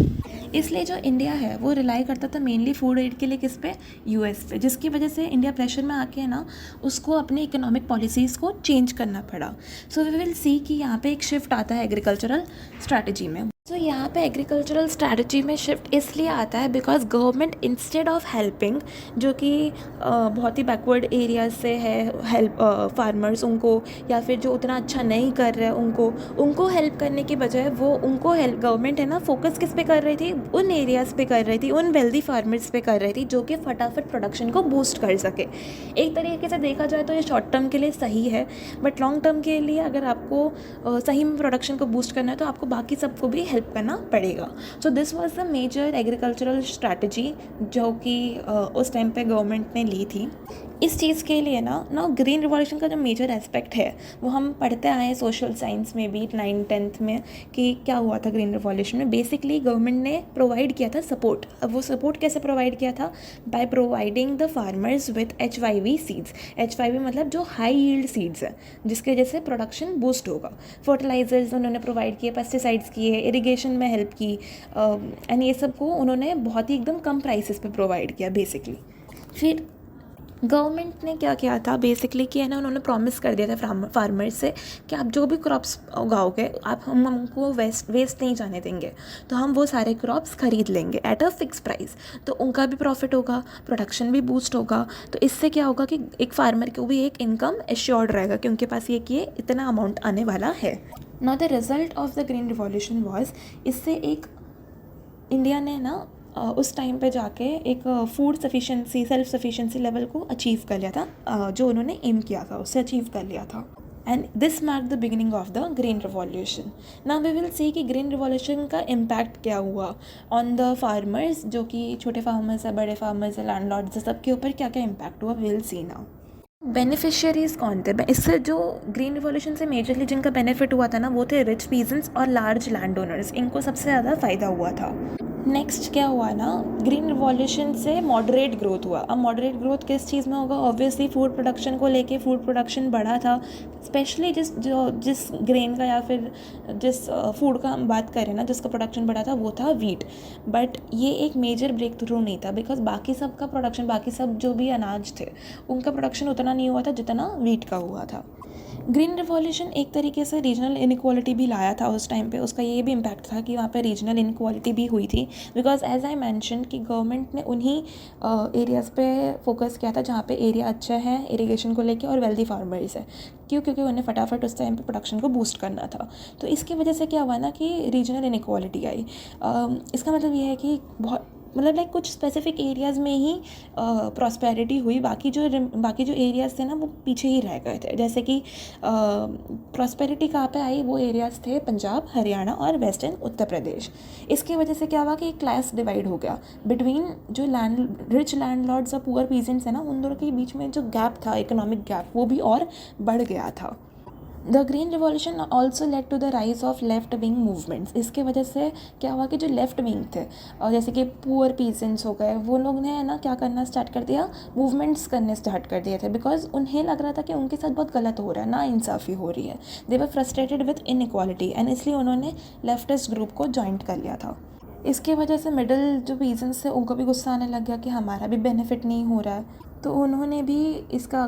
इसलिए जो इंडिया है वो रिलाई करता था मेनली फूड एड के लिए किस पे, यूएस पे, जिसकी वजह से इंडिया प्रेशर में आके है ना उसको अपने इकोनॉमिक पॉलिसीज़ को चेंज करना पड़ा। सो वी विल सी कि यहाँ पे एक शिफ्ट आता है एग्रीकल्चरल स्ट्रैटेजी में। तो यहाँ पे एग्रीकल्चरल स्ट्रैटेजी में शिफ्ट इसलिए आता है because government instead of helping, जो कि बहुत ही बैकवर्ड एरियाज से है हेल्प फार्मर्स उनको, या फिर जो उतना अच्छा नहीं कर रहे हैं उनको हेल्प करने की बजाय वो उनको हेल्प गवर्नमेंट है ना फोकस किस पे कर रही थी, उन एरियाज़ पे कर रही थी, उन वेल्दी फार्मर्स पे कर रही थी जो कि फटाफट प्रोडक्शन को बूस्ट कर सके। एक तरीके से देखा जाए तो ये शॉर्ट टर्म के लिए सही है, बट लॉन्ग टर्म के लिए अगर आपको सही में प्रोडक्शन को बूस्ट करना है तो आपको बाकी सबको भी हेल्प करना पड़ेगा। So this was the major agricultural strategy जो कि उस टाइम पे गवर्नमेंट ने ली थी। इस चीज़ के लिए ना ग्रीन रिवॉल्यूशन का जो मेजर एस्पेक्ट है वो हम पढ़ते आए हैं सोशल साइंस में भी 9th-10th में कि क्या हुआ था ग्रीन रिवॉल्यूशन में। बेसिकली गवर्नमेंट ने प्रोवाइड किया था सपोर्ट। अब वो सपोर्ट कैसे प्रोवाइड किया था, by providing the farmers with HYV seeds. HYV मतलब जो हाई यील्ड सीड्स है जिसकी वजह से प्रोडक्शन बूस्ट होगा। फर्टिलाइजर्स उन्होंने प्रोवाइड किए, पेस्टिसाइड्स किए, इरीगेशन में हेल्प की, एंड ये सब को उन्होंने बहुत ही एकदम कम प्राइसेस पे प्रोवाइड किया बेसिकली। फिर गवर्नमेंट ने क्या किया था बेसिकली कि है ना उन्होंने प्रॉमिस कर दिया था फार्मर्स से कि आप जो भी क्रॉप्स उगाओगे हम हमको वेस्ट नहीं जाने देंगे, तो हम वो सारे क्रॉप्स खरीद लेंगे एट अ फिक्स प्राइस, तो उनका भी प्रॉफिट होगा, प्रोडक्शन भी बूस्ट होगा। तो इससे क्या होगा कि एक फार्मर को भी एक इनकम एश्योर्ड रहेगा कि उनके पास ये इतना अमाउंट आने वाला है। Now the result of the green revolution was, इससे एक इंडिया ने ना उस टाइम पे जाके एक food sufficiency self sufficiency level को अचीव कर लिया था, जो उन्होंने एम किया था उससे अचीव कर लिया था। And this mark the beginning of the green revolution. Now we will see कि ग्रीन रिवॉल्यूशन का इम्पैक्ट क्या हुआ ऑन द फार्मर्स, जो कि छोटे फार्मर्स है, बड़े फार्मर्स है, लैंडलॉर्ड्स है, सबके ऊपर क्या क्या इम्पैक्ट हुआ, we will see now. Beneficiaries कौन थे इससे? जो ग्रीन रिवॉल्यूशन से मेजरली जिनका बेनिफिट हुआ था ना वो थे रिच पीजेंट्स और लार्ज लैंड ओनर्स, इनको सबसे ज़्यादा फ़ायदा हुआ था। नेक्स्ट क्या हुआ ना, ग्रीन रिवॉल्यूशन से मॉडरेट ग्रोथ हुआ। अब मॉडरेट ग्रोथ किस चीज़ में होगा, ऑब्वियसली फूड प्रोडक्शन को लेके फूड प्रोडक्शन बढ़ा था, स्पेशली जिस ग्रेन का या फिर जिस फूड का हम बात करें ना जिसका प्रोडक्शन बढ़ा था वो था वीट। बट ये एक मेजर ब्रेक थ्रू नहीं था बिकॉज बाकी सब का प्रोडक्शन, बाकी सब जो भी अनाज थे उनका प्रोडक्शन उतना नहीं हुआ था जितना वीट का हुआ था। ग्रीन रिवॉल्यूशन एक तरीके से रीजनल इनइक्वालिटी भी लाया था उस टाइम पे, उसका ये भी इम्पैक्ट था कि वहाँ पे रीजनल इनइक्वालिटी भी हुई थी बिकॉज एज आई मैंशन कि गवर्नमेंट ने उन्हीं एरियाज़ पे फोकस किया था जहाँ पे एरिया अच्छा है इरिगेशन को लेके और वेल्दी फार्मर्स है। क्योंकि उन्हें फटाफट उस टाइम पे प्रोडक्शन को बूस्ट करना था। तो इसकी वजह से क्या हुआ ना कि रीजनल इनइक्वालिटी आई। इसका मतलब ये है कि बहुत मतलब लाइक कुछ स्पेसिफिक एरियाज़ में ही प्रॉस्पेरिटी हुई, बाकी जो एरियाज़ थे ना वो पीछे ही रह गए थे। जैसे कि प्रॉस्पेरिटी कहाँ पे आई, वो एरियाज़ थे पंजाब, हरियाणा और वेस्टर्न उत्तर प्रदेश। इसकी वजह से क्या हुआ कि क्लास डिवाइड हो गया बिटवीन जो रिच लैंडलॉर्ड्स और पुअर पीजेंट्स है ना, उन दोनों के बीच में जो गैप था, इकोनॉमिक गैप, वो भी और बढ़ गया था। The green revolution also led to the rise of left wing movements. इसके वजह से क्या हुआ कि जो लेफ्ट विंग थे और जैसे कि पुअर पीजेंट्स हो गए, वो लोग ने है ना क्या करना स्टार्ट कर दिया, मूवमेंट्स करने स्टार्ट कर दिए थे, बिकॉज उन्हें लग रहा था कि उनके साथ बहुत गलत हो रहा है, ना इंसाफ़ी हो रही है। दे were frustrated with inequality and इसलिए उन्होंने लेफ्टिस्ट ग्रुप को ज्वाइंट कर लिया था। इसके वजह से मिडिल जो पीजेंट्स थे उनको भी गुस्सा आने लग गया कि हमारा भी बेनिफिट नहीं हो रहा है, तो उन्होंने भी इसका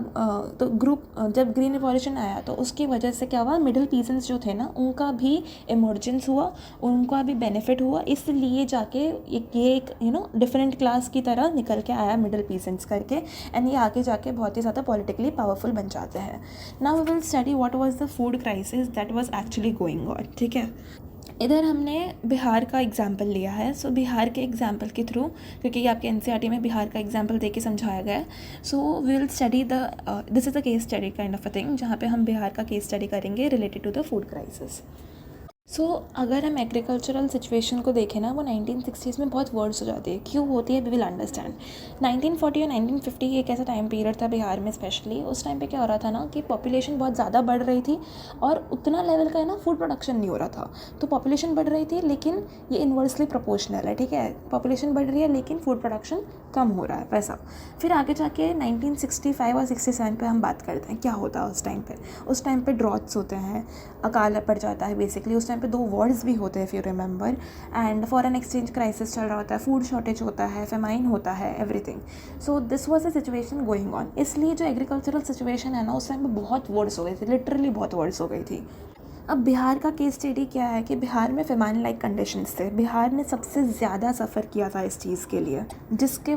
तो ग्रुप जब ग्रीन रिवॉल्यूशन आया तो उसकी वजह से क्या हुआ, मिडिल पीजेंट्स जो थे ना उनका भी इमर्जेंस हुआ, उनका भी बेनिफिट हुआ, इसलिए जाके ये एक डिफरेंट क्लास की तरह निकल के आया मिडिल पीजेंट्स करके, एंड ये आगे जाके बहुत ही ज़्यादा पॉलिटिकली पावरफुल बन जाते हैं। Now we will study what was the food crisis that was actually going on. ठीक है, इधर हमने बिहार का एग्जाम्पल लिया है। सो बिहार के एग्जाम्पल के थ्रू, क्योंकि आपके एनसीईआरटी में बिहार का एग्जाम्पल दे के समझाया गया है, so we will study this is a case study kind of a thing, जहाँ पे हम बिहार का केस स्टडी करेंगे related to the food crisis. So अगर हम एग्रीकल्चरल सिचुएशन को देखें ना, वो 1960s में बहुत वर्ड्स हो जाती है। क्यों होती है, वी विल अंडरस्टैंड। 1940 और 1950 एक ऐसा टाइम पीरियड था बिहार में स्पेशली। उस टाइम पे क्या हो रहा था ना कि पॉपुलेशन बहुत ज़्यादा बढ़ रही थी और उतना लेवल का है ना फूड प्रोडक्शन नहीं हो रहा था। तो पॉपुलेशन बढ़ रही थी लेकिन ये इन्वर्सली प्रोपोर्शनल है। ठीक है, पॉपुलेशन बढ़ रही है लेकिन फूड प्रोडक्शन कम हो रहा है, वैसा। फिर आगे जाके 1965 और 67 पे हम बात करते हैं क्या होता है उस टाइम पे। उस टाइम पे ड्रॉट्स होते हैं, अकाल पड़ जाता है बेसिकली। उस टाइम पे 2 वॉर्स भी होते हैं if you remember, and foreign exchange crisis चल रहा होता है, फूड शॉर्टेज होता है, फेमाइन होता है, everything. So this was a situation going on. इसलिए जो एग्रीकल्चरल सिचुएशन है ना, उस टाइम पे बहुत वर्ड्स हो गई थी, लिटरली बहुत वर्ड्स हो गई थी। अब बिहार का केस स्टडी क्या है कि बिहार में फेमाइन लाइक कंडीशंस थे। बिहार ने सबसे ज़्यादा सफ़र किया था इस चीज़ के लिए, जिसके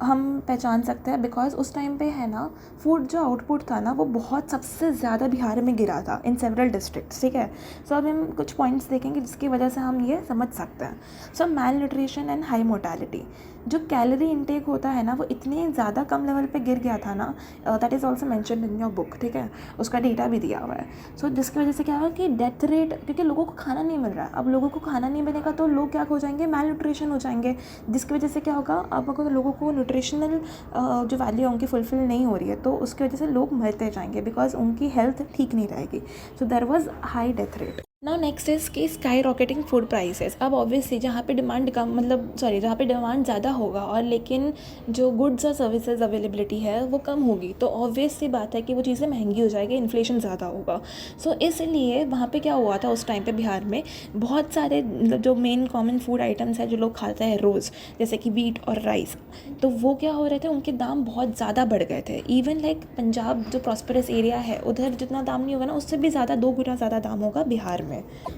हम पहचान सकते हैं बिकॉज उस टाइम पे है ना फूड जो आउटपुट था ना वो बहुत सबसे ज़्यादा बिहार में गिरा था इन सेवरल डिस्ट्रिक्ट्स। ठीक है, सो अब हम कुछ पॉइंट्स देखेंगे जिसकी वजह से हम ये समझ सकते हैं। सो मैल न्यूट्रिशन एंड हाई मोर्टेलिटी, जो कैलोरी इनटेक होता है ना वो इतने ज़्यादा कम लेवल पे गिर गया था ना, that is also mention in your book. ठीक है, उसका डेटा भी दिया हुआ है। सो जिसकी वजह से क्या हुआ कि डेथ रेट, क्योंकि लोगों को खाना नहीं मिल रहा है, अब लोगों को खाना नहीं मिलेगा तो लोग क्या हो जाएंगे, मैल न्यूट्रिशन हो जाएंगे, जिसकी वजह से क्या होगा, अब अगर लोगों को न्यूट्रिशनल जो वैल्यू उनकी फुलफिल नहीं हो रही है तो उसकी वजह से लोग मरते जाएंगे बिकॉज उनकी हेल्थ ठीक नहीं रहेगी। So there was high death rate. Now next is कि स्काई रॉकेटिंग फूड प्राइसेस। अब ऑब्वियसली जहाँ पे डिमांड कम, जहाँ पे डिमांड ज़्यादा होगा और लेकिन जो गुड्स और सर्विसेज अवेलेबिलिटी है वो कम होगी, तो ऑब्वियस सी बात है कि वो चीज़ें महंगी हो जाएगी, इन्फ्लेशन ज़्यादा होगा। सो इसलिए वहाँ पे क्या हुआ था उस टाइम पे बिहार में, बहुत सारे जो मेन कॉमन फूड आइटम्स है जो लोग खाते हैं रोज़, जैसे कि वीट और राइस, तो वो क्या हो रहे थे, उनके दाम बहुत ज़्यादा बढ़ गए थे। इवन लाइक पंजाब जो प्रॉस्परस एरिया है उधर जितना दाम नहीं होगा ना, उससे भी ज़्यादा 2 गुना ज़्यादा दाम होगा बिहार में।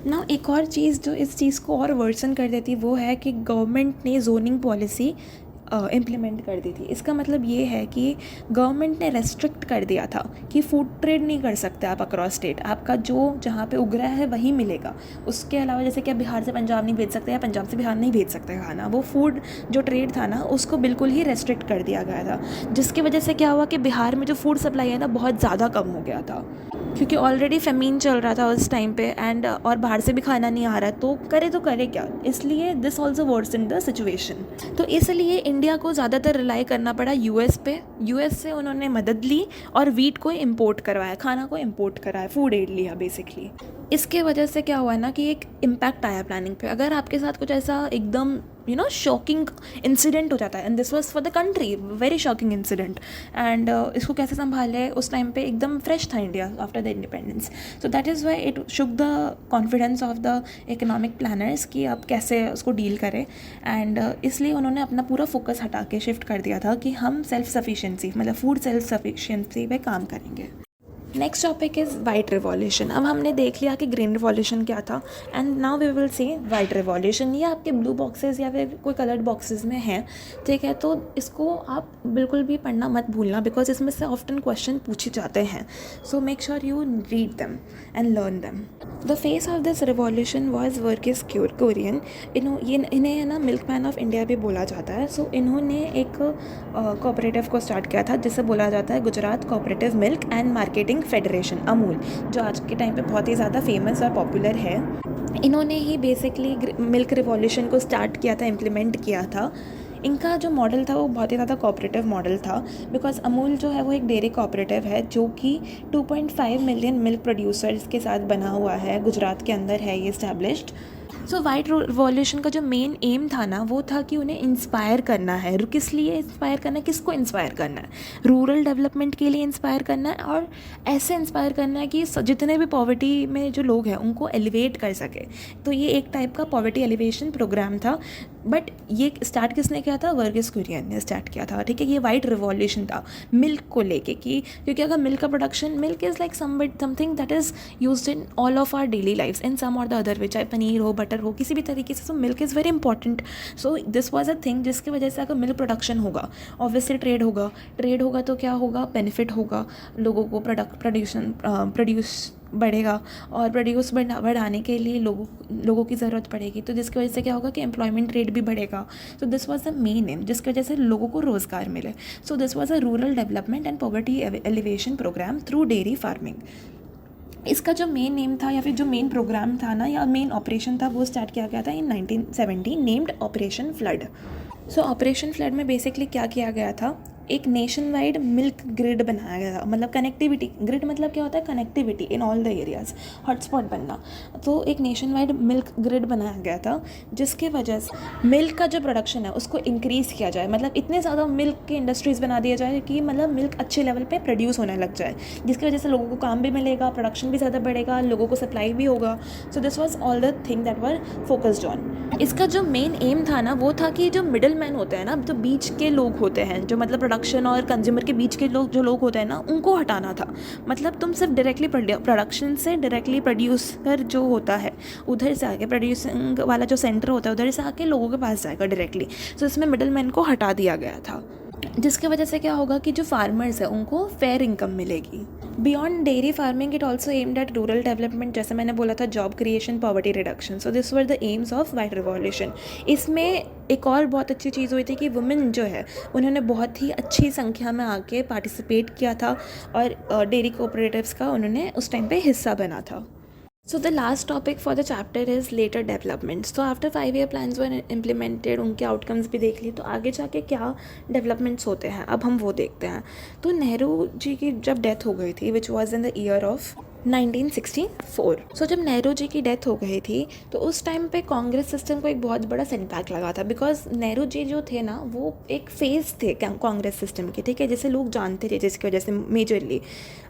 ना एक और चीज़ जो इस चीज़ को और वर्सन कर देती वो है कि गवर्नमेंट ने जोनिंग पॉलिसी इम्प्लीमेंट कर दी थी। इसका मतलब ये है कि गवर्नमेंट ने रेस्ट्रिक्ट कर दिया था कि फूड ट्रेड नहीं कर सकते आप अक्रॉस स्टेट, आपका जो जहाँ पे उग रहा है वहीं मिलेगा। उसके अलावा जैसे कि आप बिहार से पंजाब नहीं भेज सकते या पंजाब से बिहार नहीं भेज सकते खाना, वो फूड जो ट्रेड था ना उसको बिल्कुल ही रेस्ट्रिक्ट कर दिया गया था, जिसकी वजह से क्या हुआ कि बिहार में जो फूड सप्लाई है ना बहुत ज़्यादा कम हो गया था, क्योंकि ऑलरेडी फेमीन चल रहा था उस टाइम पे एंड और बाहर से भी खाना नहीं आ रहा है, तो करे क्या, इसलिए this also worse in the situation. तो इसलिए इंडिया को ज़्यादातर रिलाई करना पड़ा यूएस पे। यूएस से उन्होंने मदद ली और वीट को इंपोर्ट करवाया, खाना को इंपोर्ट कराया, फूड एड लिया बेसिकली। इसके वजह से क्या हुआ ना कि एक इम्पैक्ट आया प्लानिंग पे। अगर आपके साथ कुछ ऐसा एकदम शॉकिंग इंसिडेंट हो जाता है, and this was for the country very shocking incident, and इसको कैसे संभाले, उस टाइम पे एकदम फ्रेश था India after the independence. So that is why it shook the confidence of the economic planners कि अब कैसे उसको डील करें, एंड इसलिए उन्होंने अपना पूरा फोकस हटा के शिफ्ट कर दिया था कि हम सेल्फ सफिशिएंसी मतलब फूड सेल्फ सफिशिएंसी पे काम करेंगे। Next topic is white revolution. अब हमने देख लिया कि ग्रीन रिवॉल्यूशन क्या था, and now we will see white revolution. ये आपके ब्लू बॉक्सेस या फिर कोई कलर्ड बॉक्सेस में है, ठीक है। तो इसको आप बिल्कुल भी पढ़ना मत भूलना, बिकॉज इसमें से ऑफ्टन क्वेश्चन पूछे जाते हैं। So make sure you read them and learn them. The face of this revolution was Verghese Kurien. इन्हें है ना मिल्क मैन ऑफ इंडिया भी बोला जाता है। सो इन्होंने एक कोऑपरेटिव को स्टार्ट किया था जिसे बोला जाता है Gujarat cooperative milk and marketing federation, Amul, जो आज के टाइम पे बहुत ही ज़्यादा फेमस और पॉपुलर है। इन्होंने ही बेसिकली मिल्क रिवॉल्यूशन को स्टार्ट किया था, इम्प्लीमेंट किया था। इनका जो मॉडल था वो बहुत ही ज़्यादा कोऑपरेटिव मॉडल था, बिकॉज अमूल जो है वो एक डेयरी कोऑपरेटिव है जो कि 2.5 मिलियन मिल्क प्रोड्यूसर्स के साथ बना हुआ है, गुजरात के अंदर है ये इस्टेब्लिश्ड। सो वाइट रिवॉल्यूशन का जो मेन एम था ना, वो था कि उन्हें इंस्पायर करना है। किस लिए इंस्पायर करना है, किसको इंस्पायर करना है? रूरल डेवलपमेंट के लिए इंस्पायर करना है, और ऐसे इंस्पायर करना है कि जितने भी पॉवर्टी में जो लोग हैं उनको एलिवेट कर सके। तो ये एक टाइप का पॉवर्टी एलिवेशन प्रोग्राम था। बट ये स्टार्ट किसने किया था? वर्गीस कुरियन ने स्टार्ट किया था, ठीक है। ये वाइट रिवॉल्यूशन था मिल्क को लेके, कि क्योंकि अगर मिल्क का प्रोडक्शन, milk is like something that is used in all of our daily lifes in some or the other way, चाहे पनीर हो, बटर हो, किसी भी तरीके से। So milk is very important. So this was a thing जिसकी वजह से अगर मिल्क प्रोडक्शन होगा, ऑब्वियसली ट्रेड होगा तो क्या होगा? बेनिफिट होगा लोगों को, प्रोड्यूस बढ़ेगा, और प्रोड्यूस बढ़ाने के लिए लोगों की ज़रूरत पड़ेगी, तो जिसकी वजह से क्या होगा कि एम्प्लॉयमेंट रेट भी बढ़ेगा। So this was the main aim, जिसकी वजह से लोगों को रोज़गार मिले। So this was a rural development and poverty alleviation programme through dairy farming. इसका जो मेन नेम था या फिर जो मेन प्रोग्राम था ना, या मेन ऑपरेशन था, वो स्टार्ट किया गया था इन 1970, नेम्ड ऑपरेशन फ्लड। सो ऑपरेशन फ्लड में बेसिकली क्या किया गया था? एक नेशन वाइड मिल्क ग्रिड बनाया गया था। मतलब कनेक्टिविटी ग्रिड, मतलब क्या होता है? Connectivity in all the areas, hotspot बनना। तो एक नेशन वाइड मिल्क ग्रिड बनाया गया था, जिसके वजह से मिल्क का जो प्रोडक्शन है उसको इंक्रीज़ किया जाए। मतलब इतने ज़्यादा मिल्क की इंडस्ट्रीज़ बना दिया जाए कि मतलब मिल्क अच्छे लेवल पे प्रोड्यूस होने लग जाए, जिसकी वजह से लोगों को काम भी मिलेगा, प्रोडक्शन भी ज़्यादा बढ़ेगा, लोगों को सप्लाई भी होगा। So this was all the thing that were focused on. इसका जो मेन एम था ना, वो था कि जो मिडल मैन होते हैं ना, जो बीच के लोग होते हैं, जो मतलब प्रोडक्शन और कंज्यूमर के बीच के जो लोग होते हैं ना, उनको हटाना था। मतलब तुम सिर्फ डायरेक्टली प्रोडक्शन से डायरेक्टली प्रोड्यूसर जो होता है उधर से आके, प्रोड्यूसिंग वाला जो सेंटर होता है उधर से आके लोगों के पास जाएगा डायरेक्टली। सो इसमें मिडल मैन को हटा दिया गया था, जिसकी वजह से क्या होगा कि जो फार्मर्स है उनको फेयर इनकम मिलेगी। Beyond dairy farming it also aimed at rural development, जैसे मैंने बोला था, job creation, poverty reduction. So this were the AIIMS of white revolution. इसमें एक और बहुत अच्छी चीज़ हुई थी कि वुमेन जो है उन्होंने बहुत ही अच्छी संख्या में आके पार्टिसिपेट किया था, और डेयरी कोऑपरेटिव्स का उन्होंने उस टाइम पे हिस्सा बना था। So the last topic for the chapter is later development. So after 5-year plans were implemented, उनके outcomes भी देख लिए, तो आगे जाके क्या developments होते हैं अब हम वो देखते हैं। तो नेहरू जी की जब डेथ हो गई थी, which was in the year of 1964। सो जब नेहरू जी की डेथ हो गई थी तो उस टाइम पे कांग्रेस सिस्टम को एक बहुत बड़ा सेटबैक लगा था, बिकॉज नेहरू जी जो थे ना वो एक फेस थे कांग्रेस सिस्टम के, ठीक है, जैसे लोग जानते थे, जिसकी वजह से मेजरली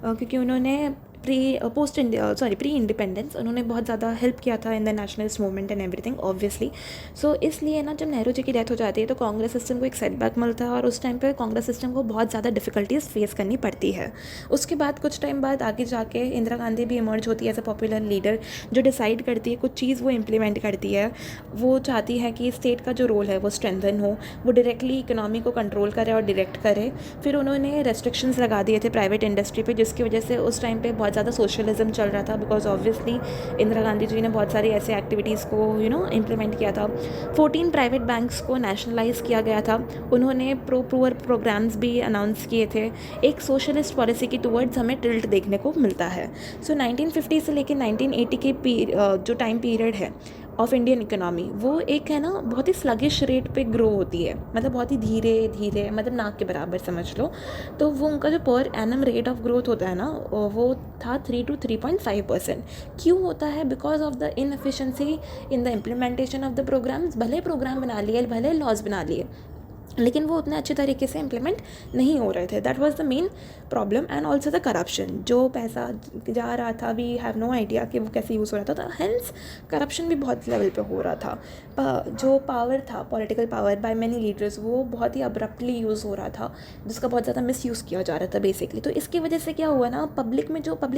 क्योंकि उन्होंने प्री इंडिपेंडेंस उन्होंने बहुत ज़्यादा हेल्प किया था in the nationalist movement and everything obviously. So इसलिए ना जब नेहरू जी की डेथ हो जाती है तो कांग्रेस सिस्टम को एक सेटबैक मिलता है, और उस टाइम पे कांग्रेस सिस्टम को बहुत ज़्यादा डिफिकल्टीज फेस करनी पड़ती है। उसके बाद कुछ टाइम बाद आगे जाके इंदिरा गांधी भी इमर्ज होती है एज अ पॉपुलर लीडर, जो डिसाइड करती है कुछ चीज़, वो इम्प्लीमेंट करती है। वो चाहती है कि स्टेट का जो रोल है वो स्ट्रेंथन हो, वो डायरेक्टली इकोनॉमी को कंट्रोल करे और डायरेक्ट करे। फिर उन्होंने रेस्ट्रिक्शंस लगा दिए थे प्राइवेट इंडस्ट्री पे, जिसकी वजह से उस टाइम पे बहुत ज़्यादा सोशलिज्म चल रहा था, बिकॉज ऑब्वियसली इंदिरा गांधी जी ने बहुत सारी ऐसे एक्टिविटीज़ को इम्प्लीमेंट किया था। 14 प्राइवेट बैंक्स को नेशनलाइज किया गया था। उन्होंने पुअर प्रोग्राम्स भी अनाउंस किए थे। एक सोशलिस्ट पॉलिसी की टुवर्ड्स हमें टिल्ट देखने को मिलता है। सो 1950 से लेकर 1980 के जो टाइम पीरियड है ऑफ इंडियन इकोनॉमी, वो एक है ना बहुत ही स्लगिश रेट पे ग्रो होती है, मतलब बहुत ही धीरे धीरे, मतलब नाक के बराबर समझ लो। तो वो उनका जो per annum rate of growth होता है ना, वो था 3 to 3.5%। क्यों होता है? Because of the inefficiency in the implementation of the programmes. भले प्रोग्राम बना लिए, भले लॉज बना लिए, लेकिन वो उतने अच्छे तरीके से इम्प्लीमेंट नहीं हो रहे थे. That was the main problem. And also the corruption, जो पैसा जा रहा था, वी हैव नो आइडिया कि वो कैसे यूज़ हो रहा था. हेंस करप्शन भी बहुत लेवल पे हो रहा था. जो पावर था, political power by many leaders, वो बहुत ही अब्रप्टली यूज़ हो रहा था, जिसका बहुत ज़्यादा मिस यूज़ किया जा रहा था बेसिकली. तो इसकी वजह से क्या हुआ ना, पब्लिक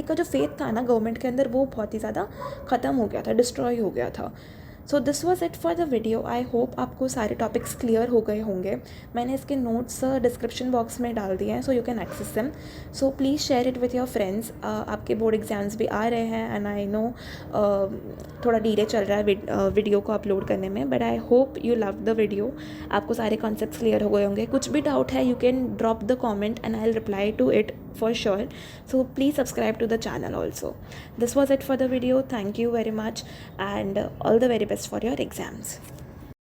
का जो फेथ था ना गवर्नमेंट के अंदर, वो बहुत ही ज़्यादा ख़त्म हो गया था, डिस्ट्रॉय हो गया था. So this was it for the video. I hope आपको सारे टॉपिक्स क्लियर हो गए होंगे. मैंने इसके नोट्स डिस्क्रिप्शन बॉक्स में डाल दिए हैं, so you can access them. So please share it with your friends. आपके बोर्ड एग्ज़ाम्स भी आ रहे हैं, एंड आई नो थोड़ा डिले चल रहा है वीडियो को अपलोड करने में, but I hope you love the video. आपको सारे कॉन्सेप्ट्स क्लियर हो गए होंगे. कुछ भी डाउट है, you can drop the comment and I will reply to it for sure. So please subscribe to the channel also. This was it for the video. Thank you very much, and all the very best for your exams.